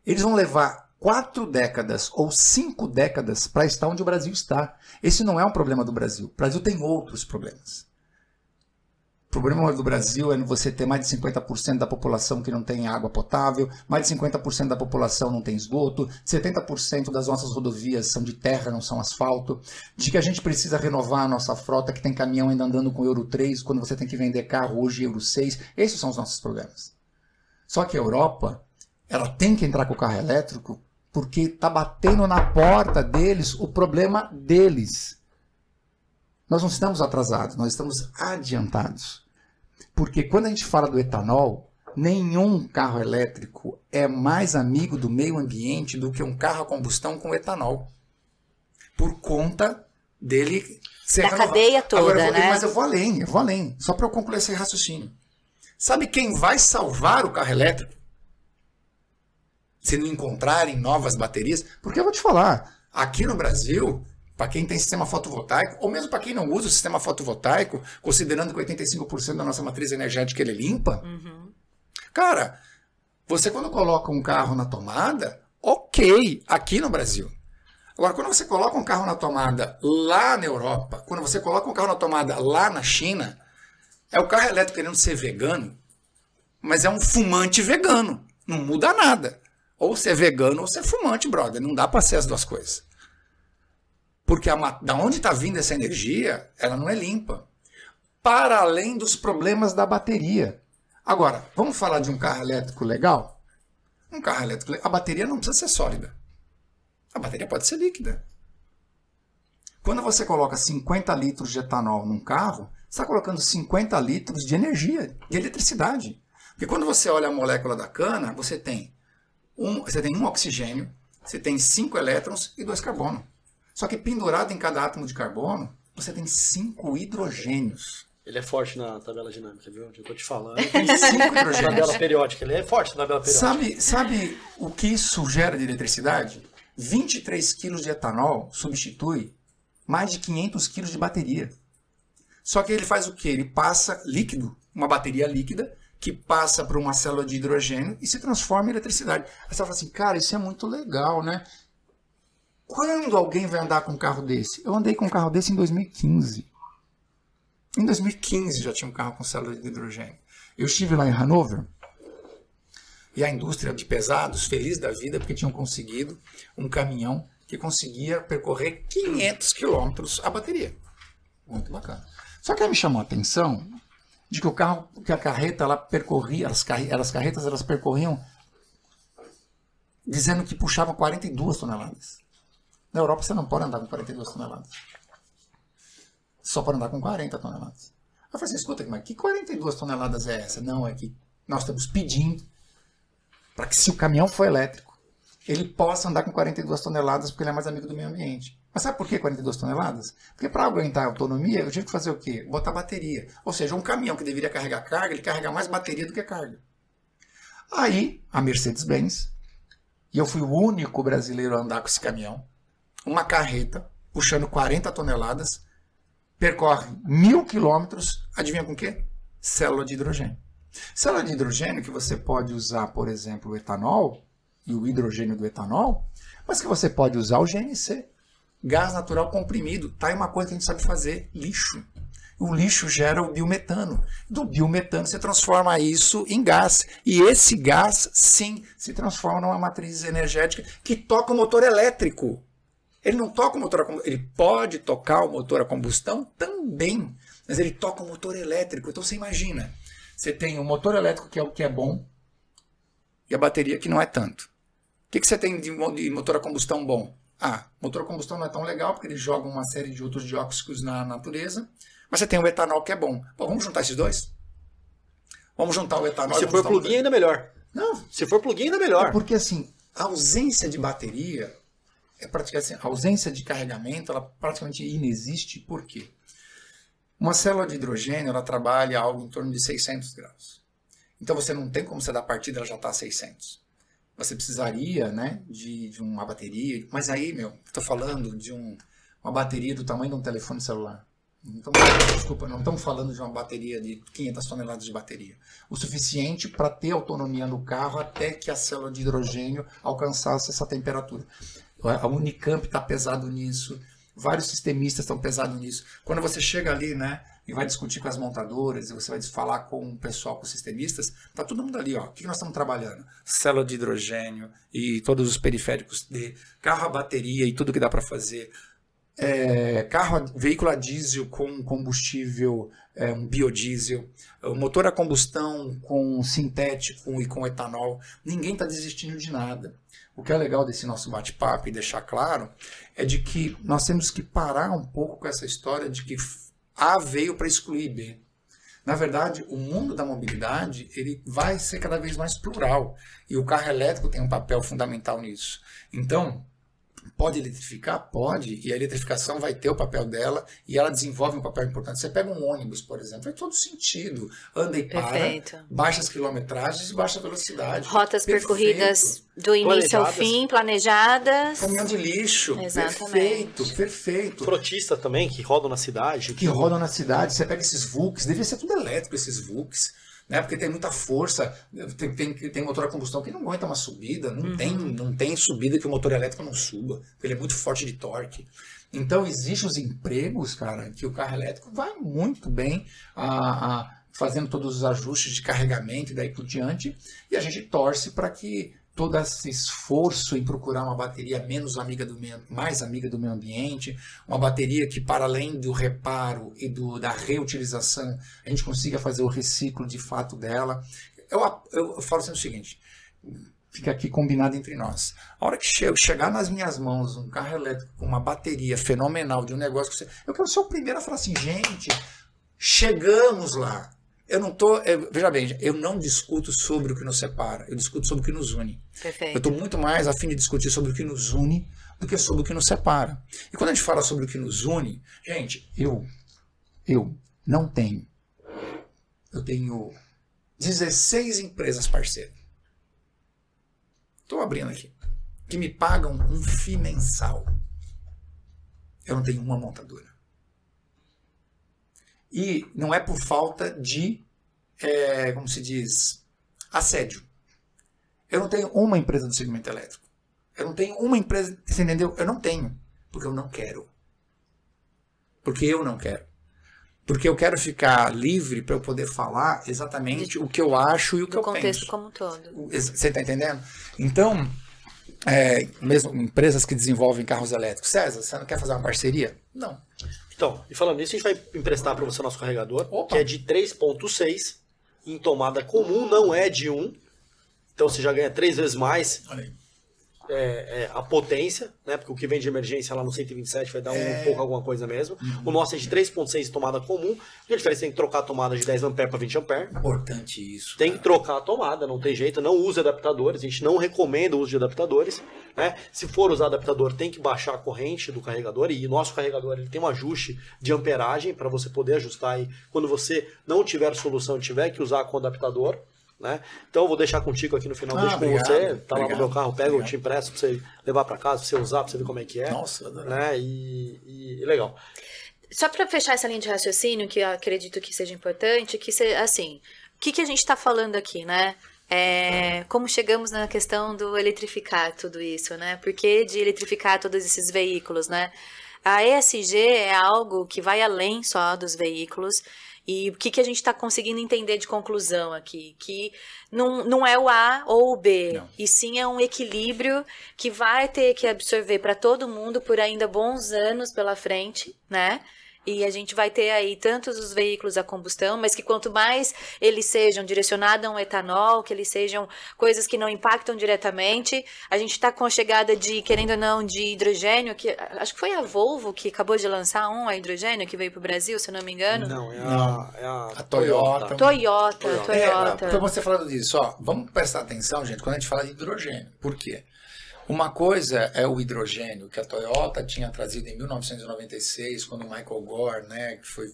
Eles vão levar 4 décadas ou 5 décadas para estar onde o Brasil está. Esse não é um problema do Brasil. O Brasil tem outros problemas. O problema do Brasil é você ter mais de 50% da população que não tem água potável, mais de 50% da população não tem esgoto, 70% das nossas rodovias são de terra, não são asfalto, de que a gente precisa renovar a nossa frota, que tem caminhão ainda andando com Euro 3, quando você tem que vender carro hoje Euro 6. Esses são os nossos problemas. Só que a Europa, ela tem que entrar com o carro elétrico porque está batendo na porta deles o problema deles. Nós não estamos atrasados, nós estamos adiantados. Porque quando a gente fala do etanol, nenhum carro elétrico é mais amigo do meio ambiente do que um carro a combustão com etanol. Por conta dele ser da cadeia toda, agora, né? Mas eu vou além. Só para eu concluir esse raciocínio. Sabe quem vai salvar o carro elétrico? Se não encontrarem novas baterias? Porque eu vou te falar, aqui no Brasil, para quem tem sistema fotovoltaico, ou mesmo para quem não usa o sistema fotovoltaico, considerando que 85% da nossa matriz energética ele é limpa, cara, você quando coloca um carro na tomada, ok, aqui no Brasil. Agora, quando você coloca um carro na tomada lá na Europa, quando você coloca um carro na tomada lá na China, é o carro elétrico querendo ser vegano, mas é um fumante vegano, não muda nada. Ou você é vegano ou você é fumante, brother, não dá para ser as duas coisas. Porque da onde está vindo essa energia, ela não é limpa. Para além dos problemas da bateria. Agora, vamos falar de um carro elétrico legal? Um carro elétrico, a bateria não precisa ser sólida. A bateria pode ser líquida. Quando você coloca 50 litros de etanol num carro, você está colocando 50 litros de energia, de eletricidade. Porque quando você olha a molécula da cana, você tem um oxigênio, você tem 5 elétrons e 2 carbono. Só que pendurado em cada átomo de carbono, você tem 5 hidrogênios. Ele é forte na tabela dinâmica, viu? Eu tô te falando. Tem 5 hidrogênios. Tabela periódica, ele é forte na tabela periódica. Sabe o que isso gera de eletricidade? 23 quilos de etanol substitui mais de 500 quilos de bateria. Só que ele faz o quê? Ele passa líquido uma bateria líquida, que passa por uma célula de hidrogênio e se transforma em eletricidade. Aí você fala assim, cara, isso é muito legal, né? Quando alguém vai andar com um carro desse? Eu andei com um carro desse em 2015. Em 2015 já tinha um carro com célula de hidrogênio. Eu estive lá em Hanover e a indústria de pesados, feliz da vida, porque tinham conseguido um caminhão que conseguia percorrer 500 quilômetros a bateria. Muito bacana. Só que aí me chamou a atenção de que o carro, que a carreta, ela percorria, as carretas elas percorriam dizendo que puxavam 42 toneladas. Na Europa você não pode andar com 42 toneladas. Só pode andar com 40 toneladas. Eu falei assim, escuta, mas que 42 toneladas é essa? Não, é que nós estamos pedindo para que se o caminhão for elétrico, ele possa andar com 42 toneladas porque ele é mais amigo do meio ambiente. Mas sabe por que 42 toneladas? Porque para aguentar a autonomia, eu tive que fazer o quê? Botar bateria. Ou seja, um caminhão que deveria carregar carga, ele carrega mais bateria do que carga. Aí, a Mercedes-Benz, e eu fui o único brasileiro a andar com esse caminhão, uma carreta, puxando 40 toneladas, percorre 1.000 quilômetros, adivinha com o quê? Célula de hidrogênio. Célula de hidrogênio que você pode usar, por exemplo, o etanol, e o hidrogênio do etanol, mas que você pode usar o GNC. Gás natural comprimido. Tá aí uma coisa que a gente sabe fazer, lixo. O lixo gera o biometano. Do biometano você transforma isso em gás. E esse gás, sim, se transforma numa matriz energética que toca o motor elétrico. Ele não toca o motor a combustão. Ele pode tocar o motor a combustão também, mas ele toca o motor elétrico. Então você imagina, você tem o motor elétrico que é o que é bom e a bateria que não é tanto. O que você tem de motor a combustão bom? Ah, motor a combustão não é tão legal porque ele joga uma série de outros dióxicos na natureza, mas você tem o etanol que é bom. Pô, vamos juntar esses dois? Vamos juntar o etanol. Se for plug-in, ainda melhor. Não. Se for plug-in, ainda melhor. Porque assim, a ausência de bateria, praticamente, a ausência de carregamento, ela praticamente inexiste. Por quê? Uma célula de hidrogênio, ela trabalha algo em torno de 600 graus. Então você não tem como você dar partida, ela já está a 600. Você precisaria, né, de uma bateria. Mas aí, estou falando de uma bateria do tamanho de um telefone celular. Não estamos falando de uma bateria de 500 toneladas de bateria. O suficiente para ter autonomia no carro até que a célula de hidrogênio alcançasse essa temperatura. A Unicamp está pesado nisso. Vários sistemistas estão pesados nisso. Quando você chega ali, né, e vai discutir com as montadoras, e você vai falar com o pessoal, com os sistemistas, tá todo mundo ali, ó. O que nós estamos trabalhando? Célula de hidrogênio e todos os periféricos de carro a bateria e tudo que dá para fazer. Veículo a diesel com combustível, um biodiesel, motor a combustão com sintético e com etanol. Ninguém está desistindo de nada. O que é legal desse nosso bate-papo e deixar claro é de que nós temos que parar um pouco com essa história de que A veio para excluir B. Na verdade, o mundo da mobilidade ele vai ser cada vez mais plural e o carro elétrico tem um papel fundamental nisso. Então, pode eletrificar? Pode, e a eletrificação vai ter o papel dela e ela desenvolve um papel importante. Você pega um ônibus, por exemplo, faz todo sentido. Anda e para, baixas quilometragens e baixa velocidade. Rotas percorridas do início ao fim, planejadas. Caminhão de lixo. Exatamente. Perfeito. Frotista também, que rodam na cidade. Que rodam na cidade. Você pega esses VUCs, devia ser tudo elétrico esses VUCs. Né? Porque tem muita força, tem motor a combustão que não aguenta uma subida, não tem subida que o motor elétrico não suba, porque ele é muito forte de torque. Então existem os empregos, cara, que o carro elétrico vai muito bem fazendo todos os ajustes de carregamento e daí por diante, e a gente torce para que todo esse esforço em procurar uma bateria mais amiga do meio ambiente, uma bateria que para além do reparo e da reutilização, a gente consiga fazer o reciclo de fato dela. Eu falo sempre o seguinte, fica aqui combinado entre nós. A hora que chegar nas minhas mãos um carro elétrico com uma bateria fenomenal de um negócio, eu quero ser o primeiro a falar assim, gente, chegamos lá. Veja bem, eu não discuto sobre o que nos separa, eu discuto sobre o que nos une. Perfeito. Eu estou muito mais a fim de discutir sobre o que nos une do que sobre o que nos separa. E quando a gente fala sobre o que nos une, gente, eu não tenho. Eu tenho 16 empresas parceiras. Estou abrindo aqui. Que me pagam um FII mensal. Eu não tenho uma montadora. E não é por falta de como se diz, assédio. Eu não tenho uma empresa do segmento elétrico. Eu não tenho uma empresa, você entendeu? Eu não tenho, porque eu não quero. Porque eu não quero. Porque eu quero ficar livre para eu poder falar exatamente o que eu acho e o que eu penso. Do contexto como um todo. Você está entendendo? Então, mesmo empresas que desenvolvem carros elétricos. César, você não quer fazer uma parceria? Não. Então, e falando nisso, a gente vai emprestar para você o nosso carregador, Opa. que é de 3.6, em tomada comum, não é de 1. Então você já ganha 3 vezes mais Olha aí. a potência, né? Porque o que vem de emergência lá no 127 vai dar um pouco alguma coisa mesmo. O nosso é de 3.6 tomada comum. A diferença tem que trocar a tomada de 10 A para 20 A. Importante isso. Tem que trocar a tomada, não tem jeito, não use adaptadores, a gente não recomenda o uso de adaptadores, né? Se for usar adaptador, tem que baixar a corrente do carregador, e o nosso carregador ele tem um ajuste de amperagem para você poder ajustar aí quando você não tiver solução, tiver que usar com adaptador, né? Então eu vou deixar contigo aqui no final, deixa com obrigado, você, tá lá no obrigado, meu carro, pega, eu obrigado. te empresto pra você levar para casa, pra você usar, pra você ver como é que é. Nossa, adorei. Né? E legal. Só para fechar essa linha de raciocínio, que eu acredito que seja importante, assim, o que a gente está falando aqui, né? Como chegamos na questão do eletrificar tudo isso, né? Por que de eletrificar todos esses veículos, né? A ESG é algo que vai além só dos veículos. E o que a gente está conseguindo entender de conclusão aqui? Que não é o A ou o B, Não. e sim é um equilíbrio que vai ter que absorver para todo mundo por ainda bons anos pela frente, né? E a gente vai ter aí tantos os veículos a combustão, mas que quanto mais eles sejam direcionados a um etanol, que eles sejam coisas que não impactam diretamente, a gente está com a chegada de, querendo ou não, de hidrogênio, que acho que foi a Volvo que acabou de lançar a hidrogênio, que veio para o Brasil, se eu não me engano. Não, é a Toyota. Toyota. Então você falando disso, ó, vamos prestar atenção, gente, quando a gente fala de hidrogênio. Por quê? Uma coisa é o hidrogênio que a Toyota tinha trazido em 1996, quando o Michael Gore, né, que foi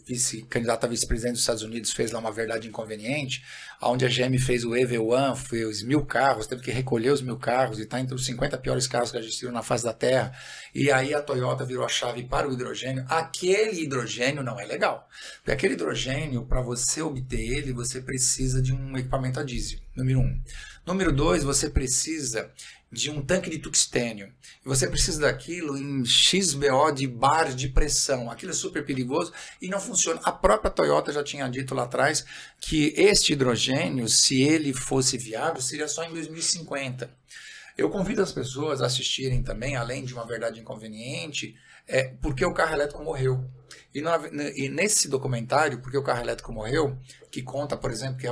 candidato a vice-presidente dos Estados Unidos, fez lá uma verdade inconveniente, onde a GM fez o EV1, fez 1.000 carros, teve que recolher os 1.000 carros e está entre os 50 piores carros que já existiram na face da Terra. E aí a Toyota virou a chave para o hidrogênio. Aquele hidrogênio não é legal. Porque aquele hidrogênio, para você obter ele, você precisa de um equipamento a diesel, número 1. Número 2, você precisa de um tanque de tuxtênio. E você precisa daquilo em XBO de bar de pressão. Aquilo é super perigoso e não funciona. A própria Toyota já tinha dito lá atrás que este hidrogênio, se ele fosse viável, seria só em 2050. Eu convido as pessoas a assistirem também, além de uma verdade inconveniente, porque o carro elétrico morreu. E nesse documentário, Porque o Carro Elétrico Morreu, que conta, por exemplo, que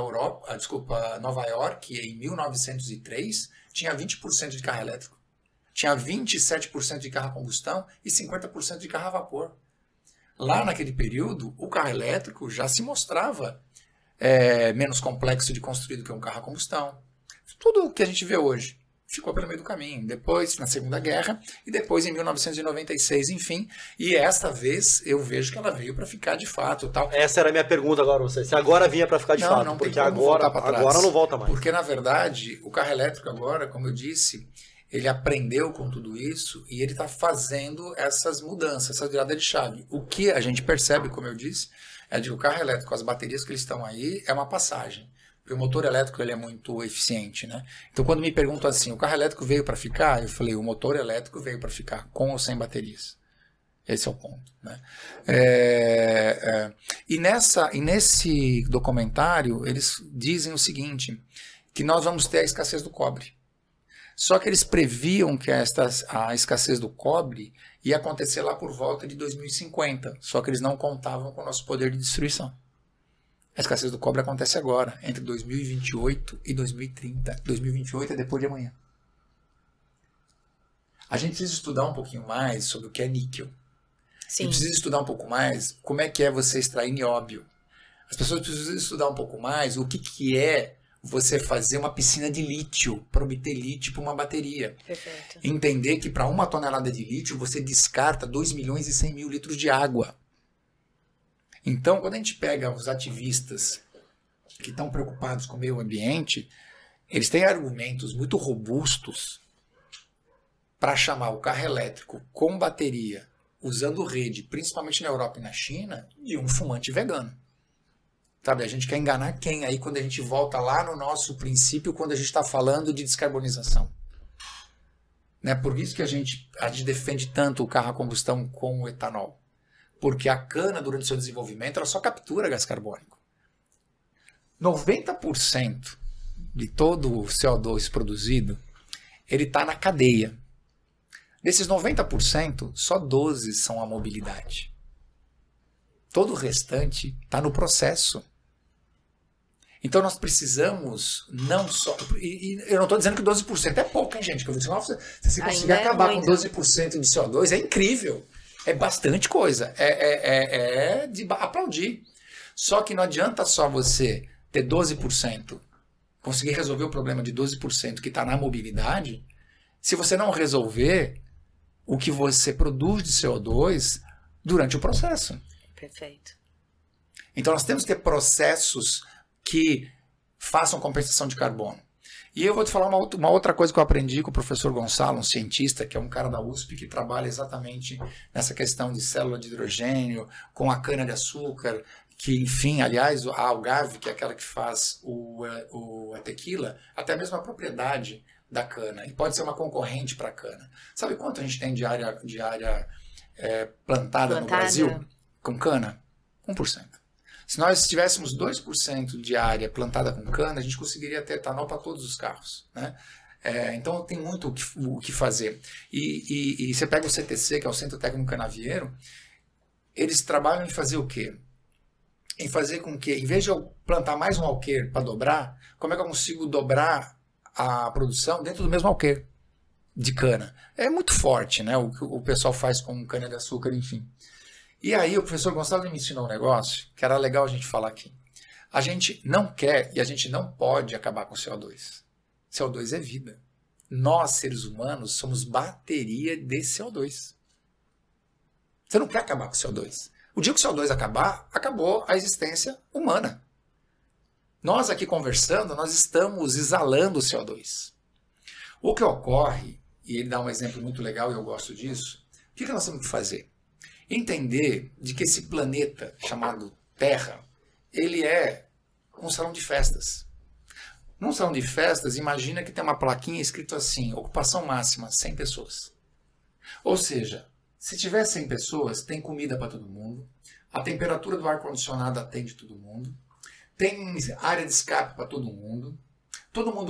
Nova York, em 1903, tinha 20% de carro elétrico. Tinha 27% de carro a combustão e 50% de carro a vapor. Lá naquele período, o carro elétrico já se mostrava menos complexo de construir do que um carro a combustão. Tudo o que a gente vê hoje ficou pelo meio do caminho. Depois, na Segunda Guerra, e depois em 1996, enfim. E esta vez eu vejo que ela veio para ficar de fato. Tal. Essa era a minha pergunta agora pra você. Se agora vinha para ficar de fato, não porque tem como voltar pra trás. agora não volta mais. Porque, na verdade, o carro elétrico agora, como eu disse, ele aprendeu com tudo isso e ele está fazendo essas mudanças, essa virada de chave. O que a gente percebe, como eu disse, é que o carro elétrico, as baterias que eles estão aí, é uma passagem. Porque o motor elétrico ele é muito eficiente, né? Então, quando me perguntam assim, o carro elétrico veio para ficar? Eu falei, o motor elétrico veio para ficar, com ou sem baterias. Esse é o ponto, né? E nesse documentário, eles dizem o seguinte, que nós vamos ter a escassez do cobre. Só que eles previam que a escassez do cobre ia acontecer lá por volta de 2050. Só que eles não contavam com o nosso poder de destruição. A escassez do cobre acontece agora, entre 2028 e 2030. 2028 é depois de amanhã. A gente precisa estudar um pouquinho mais sobre o que é níquel. Sim. A gente precisa estudar um pouco mais como é que é você extrair nióbio. As pessoas precisam estudar um pouco mais o que é você fazer uma piscina de lítio para obter lítio para uma bateria. Perfeito. Entender que para 1 tonelada de lítio você descarta 2.100.000 litros de água. Então, quando a gente pega os ativistas que estão preocupados com o meio ambiente, eles têm argumentos muito robustos para chamar o carro elétrico com bateria, usando rede, principalmente na Europa e na China, de um fumante vegano. Sabe, a gente quer enganar quem? Aí quando a gente volta lá no nosso princípio, quando a gente está falando de descarbonização. Né? Por isso que a gente defende tanto o carro a combustão com o etanol. Porque a cana, durante o seu desenvolvimento, ela só captura gás carbônico. 90% de todo o CO2 produzido, ele está na cadeia. Desses 90%, só 12% são a mobilidade. Todo o restante está no processo. Então nós precisamos não só... E eu não estou dizendo que 12% é pouco, hein, gente? Que eu vou dizer, se você conseguir acabar com 12% de CO2, é incrível. É bastante coisa. É de aplaudir. Só que não adianta só você ter 12%, conseguir resolver o problema de 12% que está na mobilidade, se você não resolver o que você produz de CO2 durante o processo. Perfeito. Então nós temos que ter processos que façam compensação de carbono. E eu vou te falar uma outra coisa que eu aprendi com o professor Gonçalo, um cientista, que é um cara da USP, que trabalha exatamente nessa questão de célula de hidrogênio, com a cana-de-açúcar, que, enfim, aliás, a algarve, que é aquela que faz a tequila, até mesmo a propriedade da cana. E pode ser uma concorrente para a cana. Sabe quanto a gente tem de área plantada no Brasil com cana? 1%. Se nós tivéssemos 2% de área plantada com cana, a gente conseguiria ter etanol para todos os carros, né? Então tem muito o que fazer. E você pega o CTC, que é o Centro Técnico Canavieiro, eles trabalham em fazer o quê? Em fazer com que, em vez de eu plantar mais um alqueire para dobrar, como é que eu consigo dobrar a produção dentro do mesmo alqueire de cana? É muito forte, né? O que o pessoal faz com cana-de-açúcar, enfim. E aí o professor Gonçalo me ensinou um negócio que era legal a gente falar aqui. A gente não quer e a gente não pode acabar com o CO2. CO2 é vida. Nós, seres humanos, somos bateria de CO2. Você não quer acabar com o CO2. O dia que o CO2 acabar, acabou a existência humana. Nós aqui conversando, nós estamos exalando o CO2. O que ocorre, e ele dá um exemplo muito legal e eu gosto disso, o que nós temos que fazer? Entender de que esse planeta chamado Terra, ele é um salão de festas. Num salão de festas, imagina que tem uma plaquinha escrito assim, ocupação máxima, 100 pessoas. Ou seja, se tiver 100 pessoas, tem comida para todo mundo, a temperatura do ar-condicionado atende todo mundo, tem área de escape para todo mundo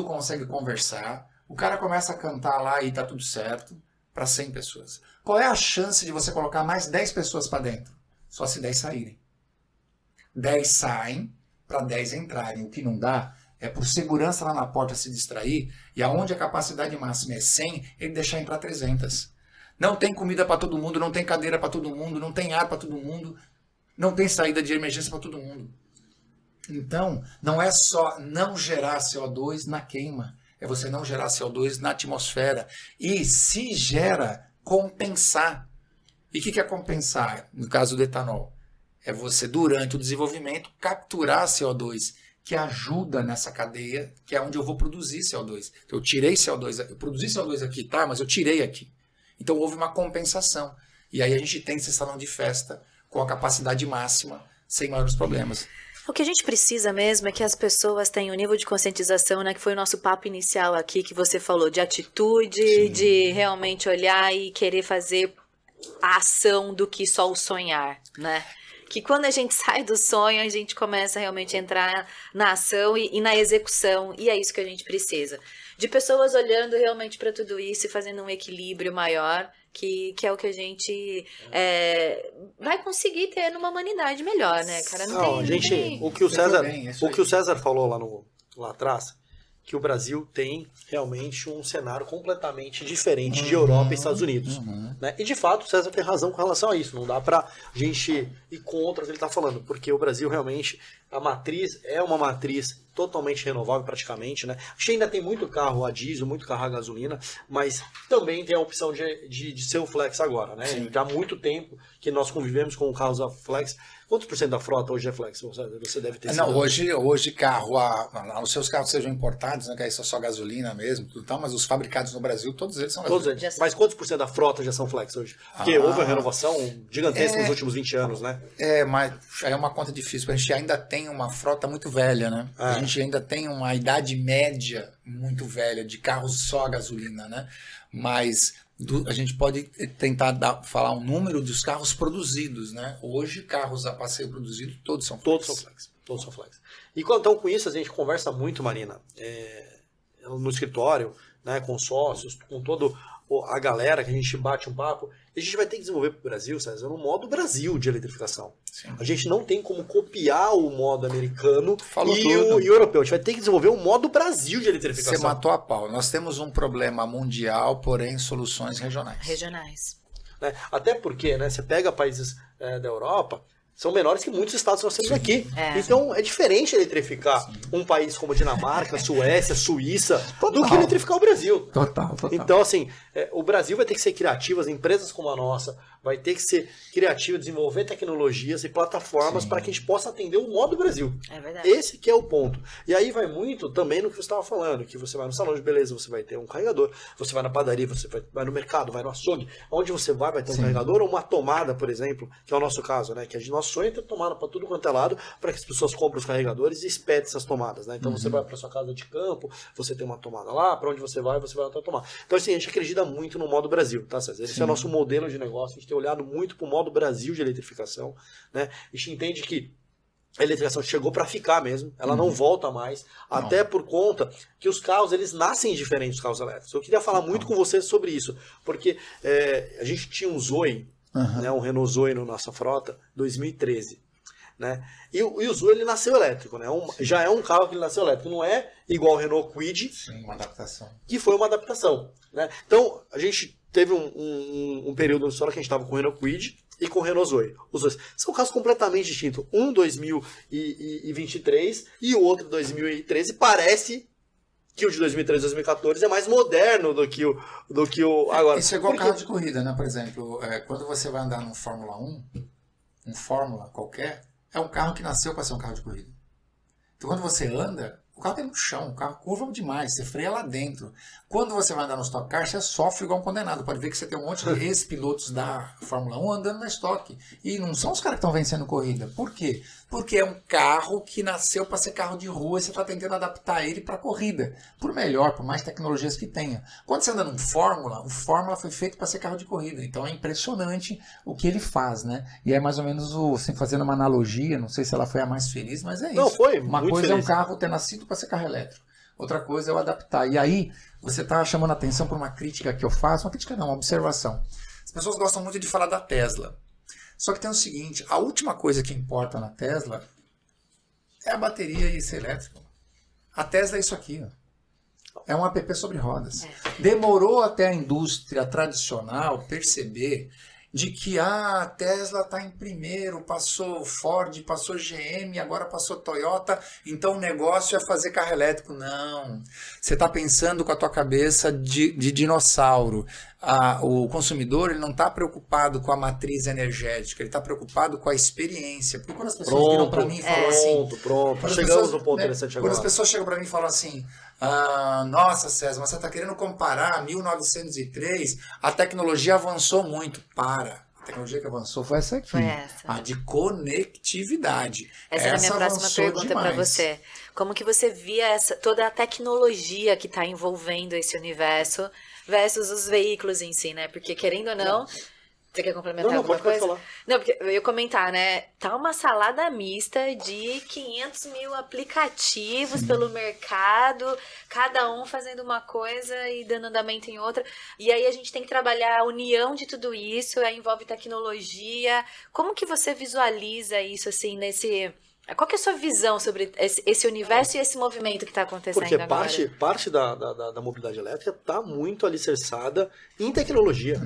consegue conversar, o cara começa a cantar lá e está tudo certo, para 100 pessoas. Qual é a chance de você colocar mais 10 pessoas para dentro? Só se 10 saírem. 10 saem para 10 entrarem. O que não dá é por segurança lá na porta se distrair e aonde a capacidade máxima é 100, ele deixar entrar 300. Não tem comida para todo mundo, não tem cadeira para todo mundo, não tem ar para todo mundo, não tem saída de emergência para todo mundo. Então, não é só não gerar CO2 na queima, é você não gerar CO2 na atmosfera. E se gera, compensar. E o que é compensar? No caso do etanol, é você, durante o desenvolvimento, capturar CO2, que ajuda nessa cadeia, que é onde eu vou produzir CO2. Eu tirei CO2, eu produzi CO2 aqui, tá? Mas eu tirei aqui. Então houve uma compensação. E aí a gente tem esse salão de festa com a capacidade máxima, sem maiores problemas. O que a gente precisa mesmo é que as pessoas tenham um nível de conscientização, né? Que foi o nosso papo inicial aqui, que você falou, de atitude, sim, de realmente olhar e querer fazer a ação do que só o sonhar, né? Que quando a gente sai do sonho, a gente começa realmente a entrar na ação e na execução, e é isso que a gente precisa. De pessoas olhando realmente para tudo isso e fazendo um equilíbrio maior, que é o que a gente vai conseguir ter numa humanidade melhor, né, cara? O que o César falou lá atrás, que o Brasil tem realmente um cenário completamente diferente de Europa e Estados Unidos. Né? E de fato o César tem razão com relação a isso. Não dá pra gente ir contra o que ele está falando, porque o Brasil realmente, a matriz é uma matriz totalmente renovável praticamente, né? A gente ainda tem muito carro a diesel, muito carro a gasolina, mas também tem a opção de ser o flex agora, né? Já há muito tempo que nós convivemos com carros a flex. Quantos por cento da frota hoje é flex? Você deve ter sido. Não, hoje carro, os seus carros sejam importados, né, que aí são só gasolina mesmo, tudo tal, mas os fabricados no Brasil, todos eles são gasolina. Mas quantos por cento da frota já são flex hoje? Porque houve uma renovação gigantesca nos últimos 20 anos, né? Mas é uma conta difícil, porque a gente ainda tem tem uma frota muito velha, né? A gente ainda tem uma idade média muito velha de carros só a gasolina, né? Mas a gente pode tentar falar um número dos carros produzidos, né? Hoje, carros a passeio produzido, todos são flex. Todos são flex. E então, com isso, a gente conversa muito, Marina, no escritório, né, com sócios, com toda a galera que a gente bate um papo. E a gente vai ter que desenvolver para o Brasil, César, um modo Brasil de eletrificação. Sim. A gente não tem como copiar o modo americano e o europeu. A gente vai ter que desenvolver um modo Brasil de eletrificação. Você matou a pau. Nós temos um problema mundial, porém soluções regionais. Né? Até porque, né, você pega países da Europa, são menores que muitos estados que nós temos aqui. Então é diferente eletrificar um país como Dinamarca, Suécia, Suíça, do que eletrificar o Brasil. Total. Então, assim, o Brasil vai ter que ser criativo, as empresas como a nossa vai ter que ser criativa, desenvolver tecnologias e plataformas para que a gente possa atender o modo Brasil. É verdade. Esse que é o ponto. E aí vai muito também no que você estava falando, que você vai no salão de beleza, você vai ter um carregador, você vai na padaria, você vai no mercado, vai no açougue, onde você vai ter um carregador ou uma tomada, por exemplo, que é o nosso caso, né? Que nosso sonho é ter tomada para tudo quanto é lado, para que as pessoas comprem os carregadores e espetem essas tomadas, né? Então você vai para sua casa de campo, você tem uma tomada lá, para onde você vai outra tomada. Então assim, a gente acredita muito no modo Brasil, tá, César? Esse é o nosso modelo de negócio, a gente tem olhado muito para o modo Brasil de eletrificação, né? A gente entende que a eletrificação chegou para ficar mesmo, ela não volta mais, até por conta que os carros, eles nascem diferentes, os carros elétricos. Eu queria falar muito com você sobre isso, porque a gente tinha um Zoe, né, um Renault Zoe na nossa frota, 2013. Né? E o Zoe, ele nasceu elétrico, né? Já é um carro que ele nasceu elétrico, não é igual o Renault Kwid, uma adaptação. Que foi uma adaptação. Né? Então, a gente teve um período na história que a gente estava com o Renault Kwid e com o Renault Zoe. Os dois são carros completamente distintos. Um 2023 e o outro 2013. Parece que o de 2013 e 2014 é mais moderno do que o agora. Isso é igual carro de corrida, né? Por exemplo, quando você vai andar num Fórmula 1, um Fórmula qualquer, é um carro que nasceu para ser um carro de corrida. Então quando você anda, o carro tem no chão, o carro curva demais, você freia lá dentro. Quando você vai andar no Stock Car, você sofre igual um condenado. Pode ver que você tem um monte de ex-pilotos da Fórmula 1 andando na Stock. E não são os caras que estão vencendo corrida. Por quê? Porque é um carro que nasceu para ser carro de rua e você está tentando adaptar ele para corrida. Por melhor, por mais tecnologias que tenha. Quando você anda num Fórmula, o Fórmula foi feito para ser carro de corrida. Então é impressionante o que ele faz, né? E é mais ou menos, assim, fazendo uma analogia, não sei se ela foi a mais feliz, mas é isso. Não, foi uma muito coisa feliz. É um carro ter nascido para ser carro elétrico. Outra coisa é o adaptar. E aí, você está chamando a atenção para uma crítica que eu faço. Uma crítica não, uma observação. As pessoas gostam muito de falar da Tesla. Só que tem o seguinte, a última coisa que importa na Tesla é a bateria e ser elétrico. A Tesla é isso aqui, ó. É um app sobre rodas. Demorou até a indústria tradicional perceber de que a Tesla está em primeiro, passou Ford, passou GM, agora passou Toyota, então o negócio é fazer carro elétrico. Não, você está pensando com a tua cabeça de dinossauro. O consumidor, ele não está preocupado com a matriz energética, ele está preocupado com a experiência. Porque quando as pessoas viram para mim e falam assim... Pronto, chegamos no ponto interessante agora. Quando as pessoas chegam para mim e falam assim... nossa, César, mas você está querendo comparar 1903, a tecnologia avançou muito. A tecnologia que avançou foi essa aqui. A de conectividade. Essa é a minha próxima pergunta para você. Como que você via toda a tecnologia que está envolvendo esse universo versus os veículos em si, né? Porque querendo ou não... Você quer complementar alguma coisa? Pode falar. Não, porque eu ia comentar, né? Tá uma salada mista de 500 mil aplicativos pelo mercado, cada um fazendo uma coisa e dando andamento em outra. E aí a gente tem que trabalhar a união de tudo isso, aí envolve tecnologia. Como que você visualiza isso, assim, nesse... Qual que é a sua visão sobre esse universo e esse movimento que está acontecendo agora? Porque parte da mobilidade elétrica está muito alicerçada em tecnologia.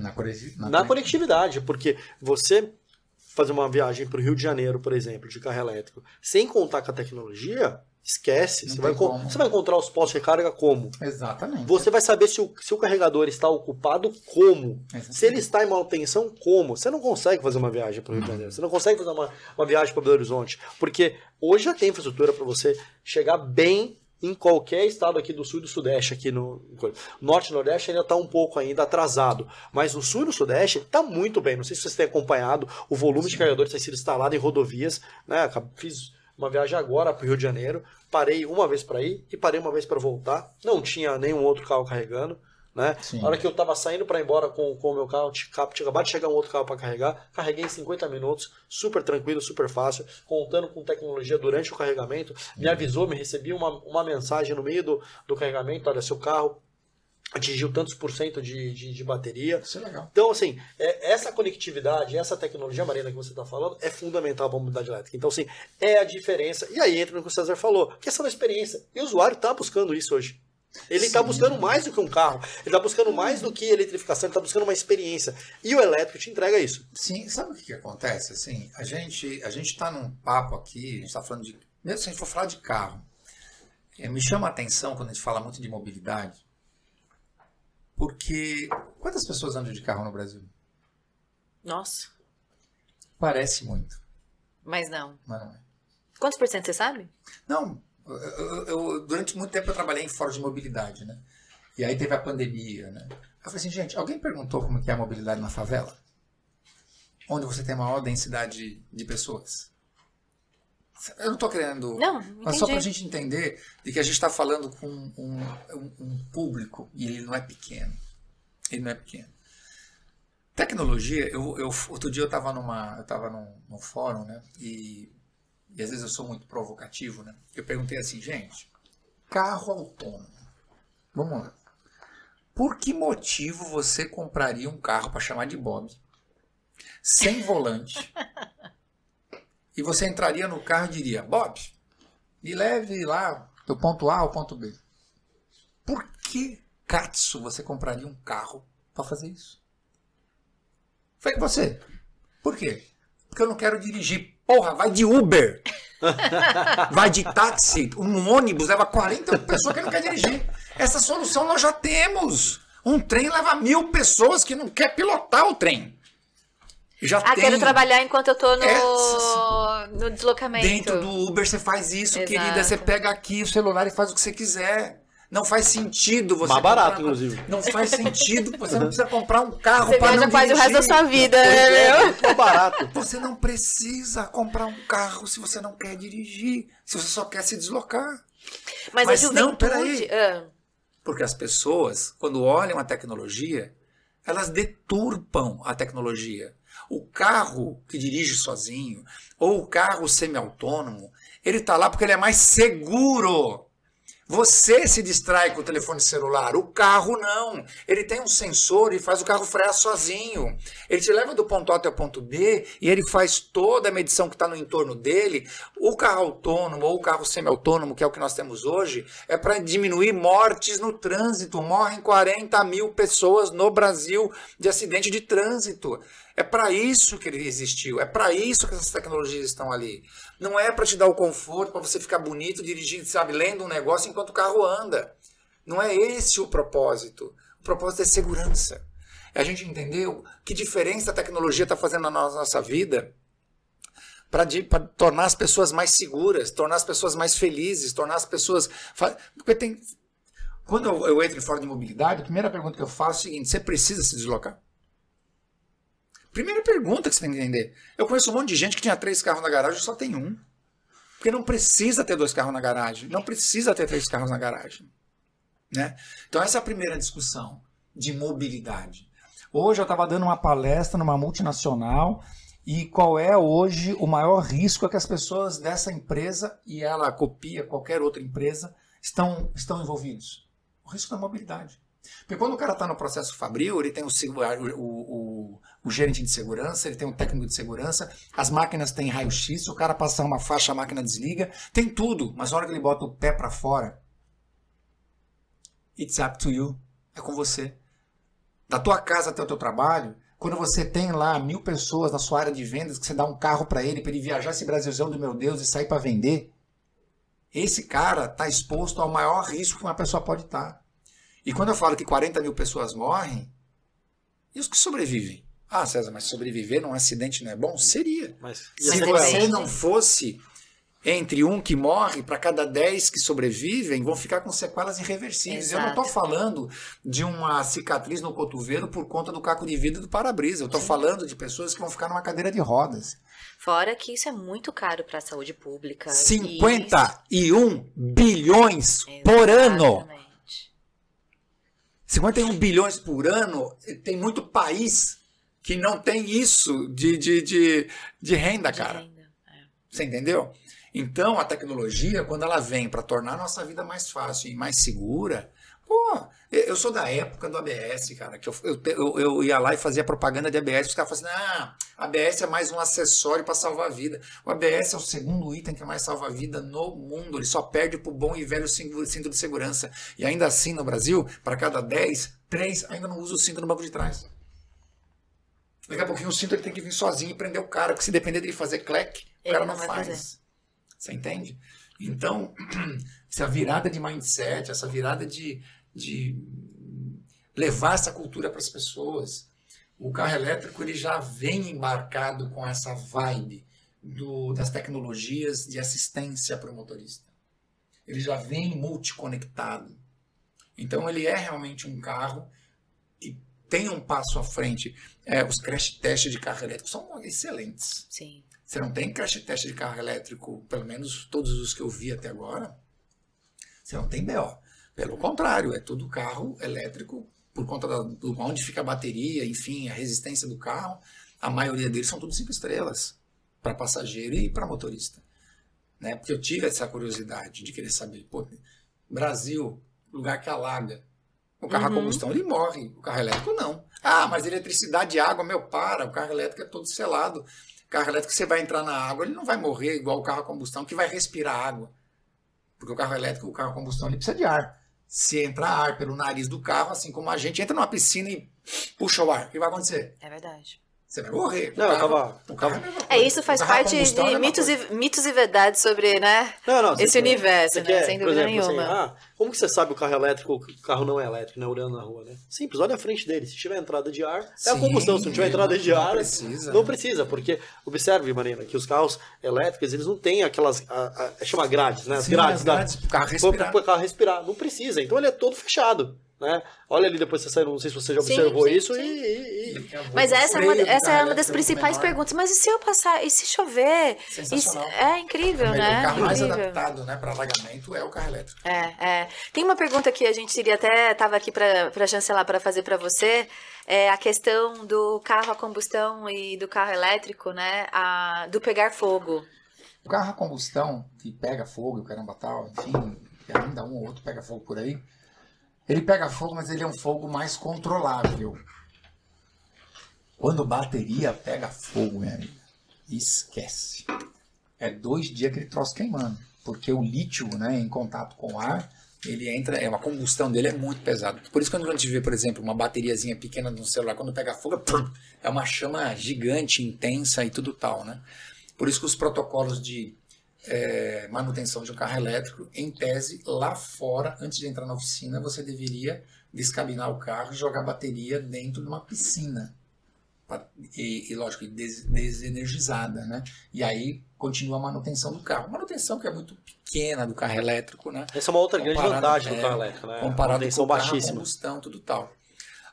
Na conectividade. Porque você fazer uma viagem para o Rio de Janeiro, por exemplo, de carro elétrico, sem contar com a tecnologia, esquece. Você vai encontrar os postos de recarga como? Exatamente. Você vai saber se o carregador está ocupado como. Exatamente. Se ele está em manutenção, como. Você não consegue fazer uma viagem para o Rio de Janeiro. Você não consegue fazer uma viagem para Belo Horizonte. Porque hoje já tem infraestrutura para você chegar bem em qualquer estado aqui do sul e do sudeste. Aqui no norte e nordeste ainda está um pouco ainda atrasado. Mas no sul e no sudeste está muito bem. Não sei se vocês têm acompanhado o volume de carregadores que tem sido instalado em rodovias. Né? Fiz uma viagem agora para o Rio de Janeiro, parei uma vez para ir e parei uma vez para voltar, não tinha nenhum outro carro carregando, né? Na hora que eu tava saindo para ir embora com o meu carro, tinha acabado de chegar um outro carro para carregar, carreguei em 50 minutos, super tranquilo, super fácil, contando com tecnologia durante o carregamento, me avisou, me recebi uma mensagem no meio do carregamento, olha, seu carro atingiu tantos % de bateria. Isso é legal. Então, assim, essa conectividade, essa tecnologia, Marina, que você está falando, é fundamental para a mobilidade elétrica. Então, assim, é a diferença. E aí entra no que o César falou, questão da experiência. E o usuário está buscando isso hoje. Ele está buscando mais do que um carro. Ele está buscando mais do que eletrificação, ele está buscando uma experiência. E o elétrico te entrega isso. Sim, sabe o que acontece? Assim, a gente está num papo aqui, a gente está falando de... Mesmo se a gente for falar de carro, me chama a atenção quando a gente fala muito de mobilidade, porque quantas pessoas andam de carro no Brasil? Nossa. Parece muito. Mas não. Mas não é. Quantos % você sabe? Não, durante muito tempo eu trabalhei em fórum de mobilidade, né? E aí teve a pandemia, né? Eu falei assim, gente, alguém perguntou como que é a mobilidade na favela? Onde você tem a maior densidade de pessoas? Eu não estou querendo... Não, mas só para a gente entender de que a gente está falando com um público e ele não é pequeno. Ele não é pequeno. Tecnologia, outro dia eu estava num fórum, né? E às vezes eu sou muito provocativo, né? Eu perguntei assim, gente, carro autônomo. Vamos lá. Por que motivo você compraria um carro para chamar de Bob, sem volante? E você entraria no carro e diria, Bob, me leve lá do ponto A ao ponto B. Por que, Katsu, você compraria um carro para fazer isso? Foi você. Por quê? Porque eu não quero dirigir. Porra, vai de Uber. Vai de táxi. Um ônibus leva 40 pessoas que não quer dirigir. Essa solução nós já temos. Um trem leva 1000 pessoas que não quer pilotar o trem. Já tem. Quero trabalhar enquanto eu tô no deslocamento. Dentro do Uber você faz isso, Exato. querida. Você pega aqui o celular e faz o que você quiser. Não faz sentido você mais barato, inclusive. Não faz sentido. Você não precisa comprar um carro Você para não viaja quase dirigir. o resto da sua vida, né, meu? É barato. Você não precisa comprar um carro se você não quer dirigir. Se você só quer se deslocar. Mas a juventude... não, peraí. Porque as pessoas, quando olham a tecnologia, elas deturpam a tecnologia. O carro que dirige sozinho, ou o carro semi-autônomo, ele está lá porque ele é mais seguro. Você se distrai com o telefone celular, o carro não. Ele tem um sensor e faz o carro frear sozinho. Ele te leva do ponto A até o ponto B e ele faz toda a medição que está no entorno dele. O carro autônomo ou o carro semi-autônomo, que é o que nós temos hoje, é para diminuir mortes no trânsito. Morrem 40.000 pessoas no Brasil de acidente de trânsito. É para isso que ele existiu, é para isso que essas tecnologias estão ali. Não é para te dar o conforto, para você ficar bonito dirigindo, sabe, lendo um negócio enquanto o carro anda. Não é esse o propósito. O propósito é segurança. É a gente entender que diferença a tecnologia está fazendo na nossa vida para tornar as pessoas mais seguras, tornar as pessoas mais felizes, tornar as pessoas... Porque quando eu entro em fórum de mobilidade, a primeira pergunta que eu faço é a seguinte, você precisa se deslocar? Primeira pergunta que você tem que entender. Eu conheço um monte de gente que tinha 3 carros na garagem e só tem um. Porque não precisa ter 2 carros na garagem. Não precisa ter 3 carros na garagem. Né? Então essa é a primeira discussão de mobilidade. Hoje eu estava dando uma palestra numa multinacional e qual é hoje o maior risco que as pessoas dessa empresa, e ela copia qualquer outra empresa, estão envolvidos? O risco da mobilidade. Porque quando o cara está no processo fabril, ele tem o gerente de segurança, ele tem o técnico de segurança, as máquinas têm raio-x, se o cara passar uma faixa, a máquina desliga, tem tudo, mas na hora que ele bota o pé para fora, it's up to you, é com você. Da tua casa até o teu trabalho, quando você tem lá 1000 pessoas na sua área de vendas, que você dá um carro para ele viajar esse Brasilzão do meu Deus e sair para vender, esse cara está exposto ao maior risco que uma pessoa pode estar. E quando eu falo que 40.000 pessoas morrem, e os que sobrevivem? César, mas sobreviver num acidente não é bom? Seria. Mas se você não fosse entre um que morre, para cada 10 que sobrevivem, vão ficar com sequelas irreversíveis. Exato. Eu não estou falando de uma cicatriz no cotovelo por conta do caco de vidro do para-brisa. Eu estou falando de pessoas que vão ficar numa cadeira de rodas. Fora que isso é muito caro para a saúde pública. 51 bilhões por ano. 51 bilhões por ano, tem muito país que não tem isso de renda, cara. Você entendeu? Então, a tecnologia, quando ela vem para tornar a nossa vida mais fácil e mais segura, pô, eu sou da época do ABS, cara, que eu ia lá e fazia propaganda de ABS, os caras falavam assim, ABS é mais um acessório para salvar a vida. O ABS é o segundo item que mais salva a vida no mundo, ele só perde pro bom e velho cinto de segurança. E ainda assim, no Brasil, para cada 10, 3 ainda não usa o cinto no banco de trás. Daqui a pouquinho o cinto ele tem que vir sozinho e prender o cara, porque se depender dele fazer cleque, o cara não faz. Você entende? Então, essa virada de mindset, essa virada de levar essa cultura para as pessoas. O carro elétrico ele já vem embarcado com essa vibe das tecnologias de assistência para o motorista. Ele já vem multiconectado. Então, ele é realmente um carro que tem um passo à frente. Os crash tests de carro elétrico são excelentes. Sim. Você não tem crash test de carro elétrico, pelo menos todos os que eu vi até agora, você não tem BO. Pelo contrário, é tudo carro elétrico, por conta de onde fica a bateria, enfim, a resistência do carro. A maioria deles são tudo 5 estrelas, para passageiro e para motorista. Né? Porque eu tive essa curiosidade de querer saber, pô, Brasil, lugar que alaga, o carro a combustão ele morre, o carro elétrico não. Mas eletricidade e água, o carro elétrico é todo selado. O carro elétrico, você vai entrar na água, ele não vai morrer igual o carro a combustão, que vai respirar água. Porque o carro elétrico, o carro a combustão, ele precisa de ar. Se entrar ar pelo nariz do carro, assim como a gente entra numa piscina e puxa o ar, o que vai acontecer? É verdade. Você vai morrer. Isso faz parte de mitos e verdades sobre, né? Esse universo, né? Sem dúvida nenhuma. Assim, como que você sabe o carro elétrico, o carro não é elétrico, né? Urano na rua, né? Simples, olha a frente dele. Se tiver entrada de ar, é a combustão. Se não tiver entrada de ar, não precisa. Porque, observe, Marina, que os carros elétricos, eles não têm aquelas, chama grades, né? As grades para o carro respirar. Não precisa. Então ele é todo fechado. Né? Olha ali depois você saiu, não sei se você já observou isso. Mas essa é uma das principais perguntas. Mas e se eu passar? E se chover? Sensacional. É incrível, né? O carro mais adaptado, né, para alagamento é o carro elétrico. Tem uma pergunta que a gente iria até estava aqui para chancelar para fazer para você. A questão do carro a combustão e do carro elétrico, né? Do pegar fogo. O carro a combustão que pega fogo, o caramba tal, enfim, que ainda um ou outro pega fogo por aí. Ele pega fogo, mas ele é um fogo mais controlável. Quando bateria pega fogo, minha amiga, esquece. É 2 dias aquele troço queimando. Porque o lítio, né, em contato com o ar, ele entra, a combustão dele é muito pesada. Por isso quando a gente vê, por exemplo, uma bateriazinha pequena no celular, quando pega fogo, é uma chama gigante, intensa e tudo tal, né? Por isso que os protocolos de manutenção de um carro elétrico, em tese, lá fora, antes de entrar na oficina, você deveria descabinar o carro e jogar a bateria dentro de uma piscina. E lógico, desenergizada, né? E aí continua a manutenção do carro. Manutenção que é muito pequena do carro elétrico, né? Essa é uma outra grande vantagem do carro elétrico, né? Comparado com o carro a combustão, tudo tal.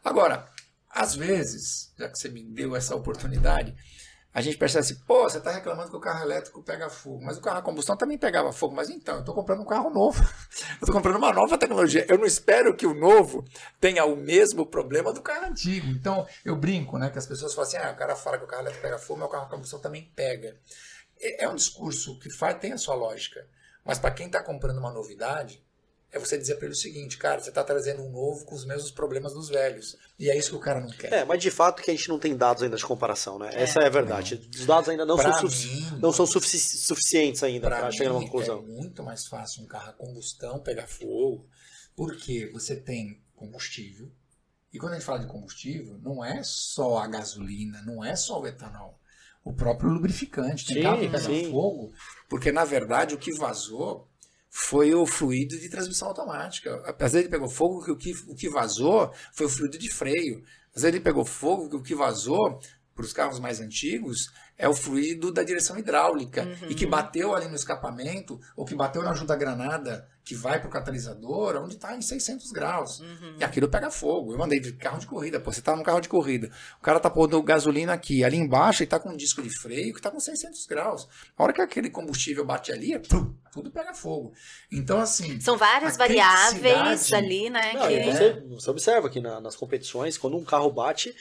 Agora, às vezes, já que você me deu essa oportunidade, a gente percebe assim, você está reclamando que o carro elétrico pega fogo, mas o carro a combustão também pegava fogo. Mas então, eu estou comprando um carro novo, eu estou comprando uma nova tecnologia. Eu não espero que o novo tenha o mesmo problema do carro antigo. Então, eu brinco, né, que as pessoas falam assim, o cara fala que o carro elétrico pega fogo, mas o carro a combustão também pega. É um discurso que tem a sua lógica, mas para quem está comprando uma novidade, é você dizer para ele o seguinte, cara, você está trazendo um novo com os mesmos problemas dos velhos. E é isso que o cara não quer. Mas de fato que a gente não tem dados ainda de comparação, né? Essa é a verdade. Os dados ainda não são suficientes ainda para chegar a uma conclusão. É muito mais fácil um carro a combustão pegar fogo, porque você tem combustível. E quando a gente fala de combustível, não é só a gasolina, não é só o etanol. O próprio lubrificante. Tem carro que pega fogo, porque na verdade o que vazou foi o fluido de transmissão automática. Às vezes ele pegou fogo, o que vazou foi o fluido de freio. Às vezes ele pegou fogo, o que vazou para os carros mais antigos é o fluido da direção hidráulica e que bateu ali no escapamento ou que bateu na ajuda-granada que vai para o catalisador, onde está em 600 graus. E aquilo pega fogo. Eu andei de carro de corrida, pô, você está num carro de corrida, o cara tá pondo gasolina aqui, ali embaixo, e está com um disco de freio que está com 600 graus. A hora que aquele combustível bate ali, tudo pega fogo. Então, assim... São várias variáveis ali, né? Você observa que nas competições, quando um carro bate...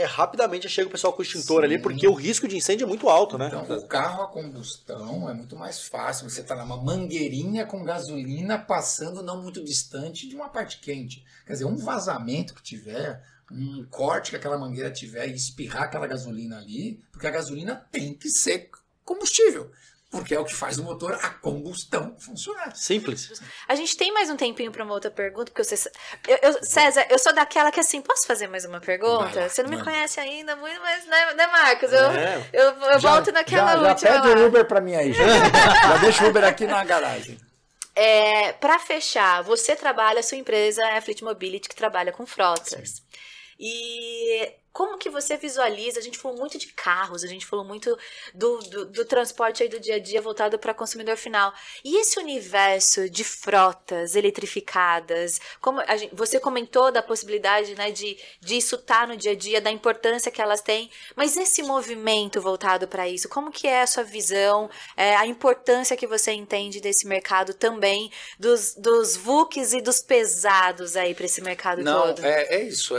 rapidamente chega o pessoal com o extintor ali, porque o risco de incêndio é muito alto, né? Então, o carro a combustão é muito mais fácil. Você está numa mangueirinha com gasolina passando não muito distante de uma parte quente. Quer dizer, um vazamento que tiver, um corte que aquela mangueira tiver e espirrar aquela gasolina ali, porque a gasolina tem que ser combustível. Porque é o que faz o motor, a combustão, funcionar. Simples. A gente tem mais um tempinho para uma outra pergunta, porque César, eu sou daquela que assim, posso fazer mais uma pergunta? Você não me conhece ainda muito, mas né, Marcos? Eu volto naquela última. Já pede o Uber para mim aí. Já deixa o Uber aqui na garagem. Para fechar, você trabalha, a sua empresa é a Fleet Mobility, que trabalha com frotas. Sim. E como que você visualiza? A gente falou muito de carros, a gente falou muito do transporte aí do dia a dia voltado para consumidor final. E esse universo de frotas eletrificadas, você comentou da possibilidade, né, de isso estar no dia a dia, da importância que elas têm, mas esse movimento voltado para isso, como que é a sua visão, a importância que você entende desse mercado também, dos VUCs e dos pesados aí para esse mercado todo? Não, é isso,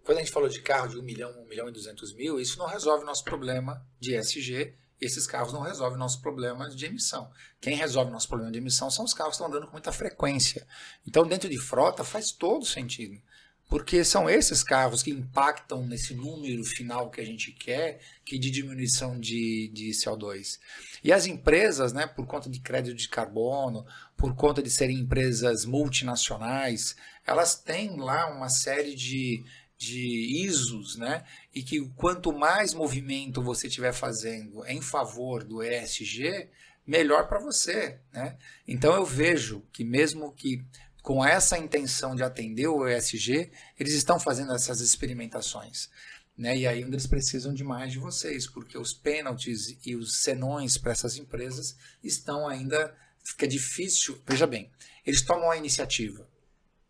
quando a gente falou de carro de 1 milhão, 1 milhão e 200 mil, isso não resolve o nosso problema de ESG, esses carros não resolvem o nosso problema de emissão. Quem resolve o nosso problema de emissão são os carros que estão andando com muita frequência. Então, dentro de frota, faz todo sentido, porque são esses carros que impactam nesse número final que a gente quer, que de diminuição de CO2. E as empresas, né, por conta de crédito de carbono, por conta de serem empresas multinacionais, elas têm lá uma série de ISOs, né? E que quanto mais movimento você estiver fazendo em favor do ESG, melhor para você, né? Então eu vejo que mesmo que com essa intenção de atender o ESG, eles estão fazendo essas experimentações, né? E aí eles precisam de mais de vocês, porque os penalties e os senões para essas empresas estão ainda, fica difícil. Veja bem, eles tomam a iniciativa,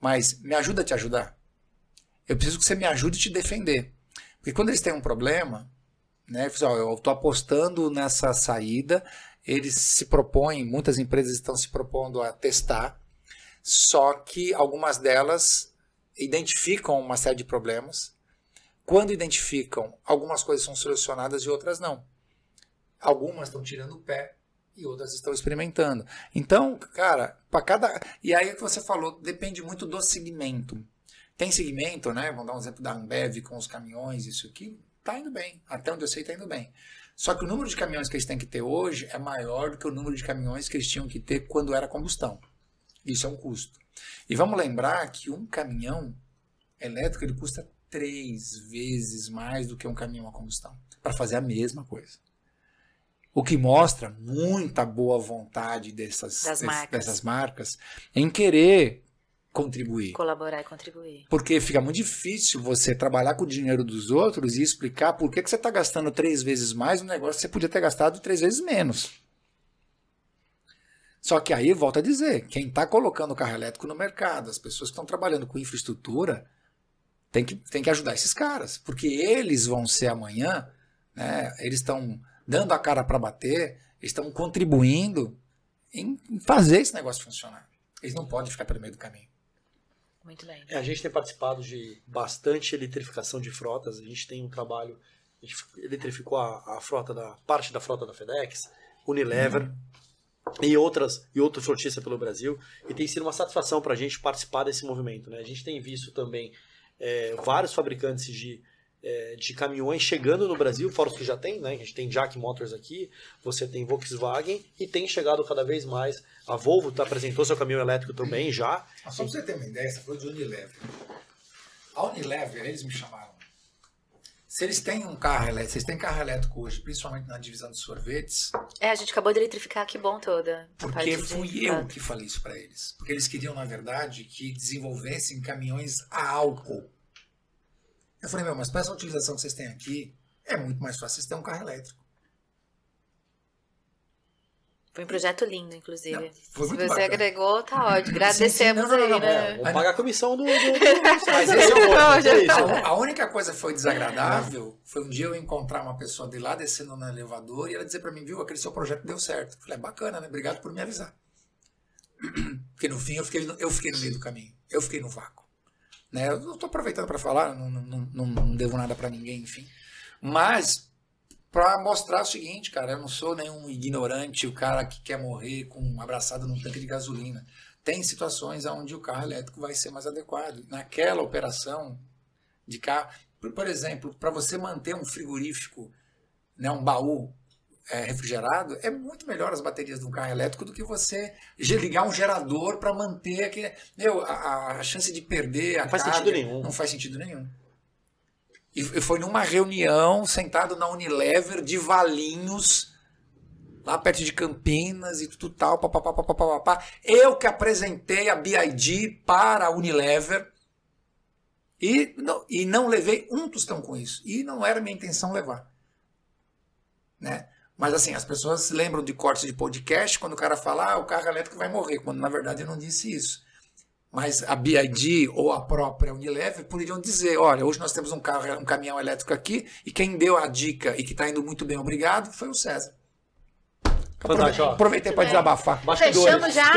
mas me ajuda a te ajudar. Eu preciso que você me ajude a te defender. Porque quando eles têm um problema, né, eu estou apostando nessa saída, eles se propõem, muitas empresas estão se propondo a testar, só que algumas delas identificam uma série de problemas. Quando identificam, algumas coisas são solucionadas e outras não. Algumas estão tirando o pé e outras estão experimentando. Então, cara, para cada... E aí o que você falou, depende muito do segmento. Tem segmento, né? Vamos dar um exemplo da Ambev com os caminhões, isso aqui, tá indo bem. Até onde eu sei, tá indo bem. Só que o número de caminhões que eles têm que ter hoje é maior do que o número de caminhões que eles tinham que ter quando era combustão. Isso é um custo. E vamos lembrar que um caminhão elétrico ele custa 3 vezes mais do que um caminhão a combustão para fazer a mesma coisa. O que mostra muita boa vontade dessas marcas em querer contribuir. Colaborar e contribuir. Porque fica muito difícil você trabalhar com o dinheiro dos outros e explicar por que você está gastando 3 vezes mais no negócio que você podia ter gastado 3 vezes menos. Só que aí, volta a dizer, quem está colocando o carro elétrico no mercado, as pessoas que estão trabalhando com infraestrutura, tem que ajudar esses caras. Porque eles vão ser amanhã, né, eles estão dando a cara para bater, eles estão contribuindo em fazer esse negócio funcionar. Eles não podem ficar pelo meio do caminho. Muito bem. A gente tem participado de bastante eletrificação de frotas. A gente tem um trabalho, a gente eletrificou a frota parte da frota da FedEx, Unilever e outros frotistas pelo Brasil. E tem sido uma satisfação para a gente participar desse movimento, né? A gente tem visto também vários fabricantes de caminhões chegando no Brasil, fora os que já tem, né? A gente tem Jack Motors aqui, você tem Volkswagen e tem chegado cada vez mais. A Volvo apresentou seu caminhão elétrico também já. Só para você ter uma ideia, você falou de Unilever. A Unilever, eles me chamaram. Se eles têm um carro elétrico, vocês têm carro elétrico hoje, principalmente na divisão de sorvetes. A gente acabou de eletrificar que bom toda. Porque fui eu que falei isso para eles. Porque eles queriam, na verdade, que desenvolvessem caminhões a álcool. Eu falei, mas para essa utilização que vocês têm aqui, É muito mais fácil você ter um carro elétrico. Foi um projeto lindo, inclusive. Não, foi muito Se você bacana. agregou, tá ótimo. Agradecemos Não, aí, né? Vamos pagar a comissão do Mas esse é isso. A única coisa que foi desagradável foi um dia eu encontrar uma pessoa de lá descendo no elevador e ela dizer pra mim, viu, aquele seu projeto deu certo. Eu falei, bacana, né? Obrigado por me avisar. Porque no fim eu fiquei no meio do caminho. Eu fiquei no vácuo. Né? Eu não tô aproveitando para falar, não devo nada para ninguém, enfim. Mas para mostrar o seguinte, cara, eu não sou nenhum ignorante, o cara que quer morrer com abraçado num tanque de gasolina. Tem situações onde o carro elétrico vai ser mais adequado. Naquela operação de carro, por exemplo, para você manter um frigorífico, né, um baú refrigerado, é muito melhor as baterias de um carro elétrico do que você ligar um gerador para manter aquele... a chance de perder a não faz carga, sentido nenhum. Não faz sentido nenhum. E foi numa reunião, sentado na Unilever de Valinhos, lá perto de Campinas e tudo tal, papapá. Eu que apresentei a BID para a Unilever e não levei um tostão com isso. E não era minha intenção levar. Né? Mas assim, as pessoas se lembram de cortes de podcast quando o cara fala, o carro elétrico vai morrer, quando na verdade eu não disse isso. Mas a BID ou a própria Unilever poderiam dizer, olha, hoje nós temos um caminhão elétrico aqui e quem deu a dica e que está indo muito bem, obrigado, foi o César. Aproveitei para desabafar. Fechamos já.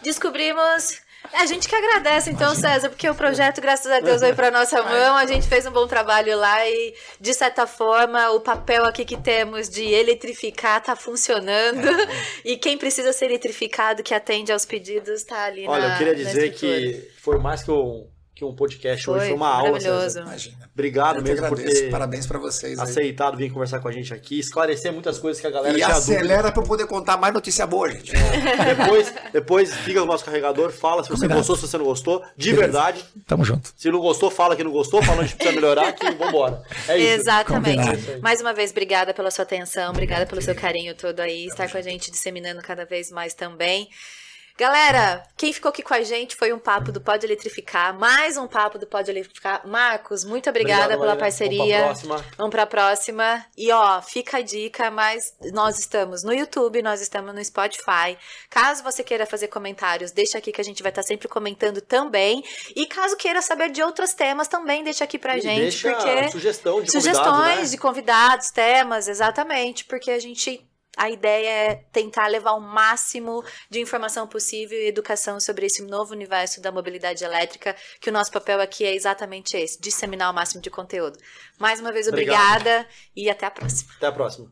Descobrimos. A gente que agradece, então, César, porque o projeto, graças a Deus, veio para nossa mão. A gente fez um bom trabalho lá e, de certa forma, o papel aqui que temos de eletrificar está funcionando. E quem precisa ser eletrificado, que atende aos pedidos, está ali. Olha, eu queria dizer que foi mais que um podcast hoje, foi uma aula, César. Imagina. Obrigado mesmo por ter parabéns para vocês aceitado vir conversar com a gente aqui, esclarecer muitas coisas que a galera e tinha dúvida. acelera para poder contar mais notícia boa, gente. Depois liga o nosso carregador, fala se você gostou, se você não gostou, de verdade. Tamo junto. Se não gostou, fala que não gostou, fala onde precisa melhorar, que vambora. É isso. Exatamente. Combinado. Mais uma vez, obrigada pela sua atenção, obrigada pelo seu carinho todo aí, estar com a gente disseminando cada vez mais também. Galera, quem ficou aqui com a gente foi um papo do Pode Eletrificar, mais um papo do Pode Eletrificar. Marcos, muito obrigada pela parceria. Vamos para a próxima. E ó, fica a dica, mas nós estamos no YouTube, nós estamos no Spotify. Caso você queira fazer comentários, deixa aqui que a gente vai estar sempre comentando também. E caso queira saber de outros temas, também deixa aqui pra gente. Deixa porque sugestões convidados, de convidados, temas, exatamente, porque a ideia é tentar levar o máximo de informação possível e educação sobre esse novo universo da mobilidade elétrica, que o nosso papel aqui é exatamente esse, disseminar o máximo de conteúdo. Mais uma vez, obrigada e até a próxima. Até a próxima.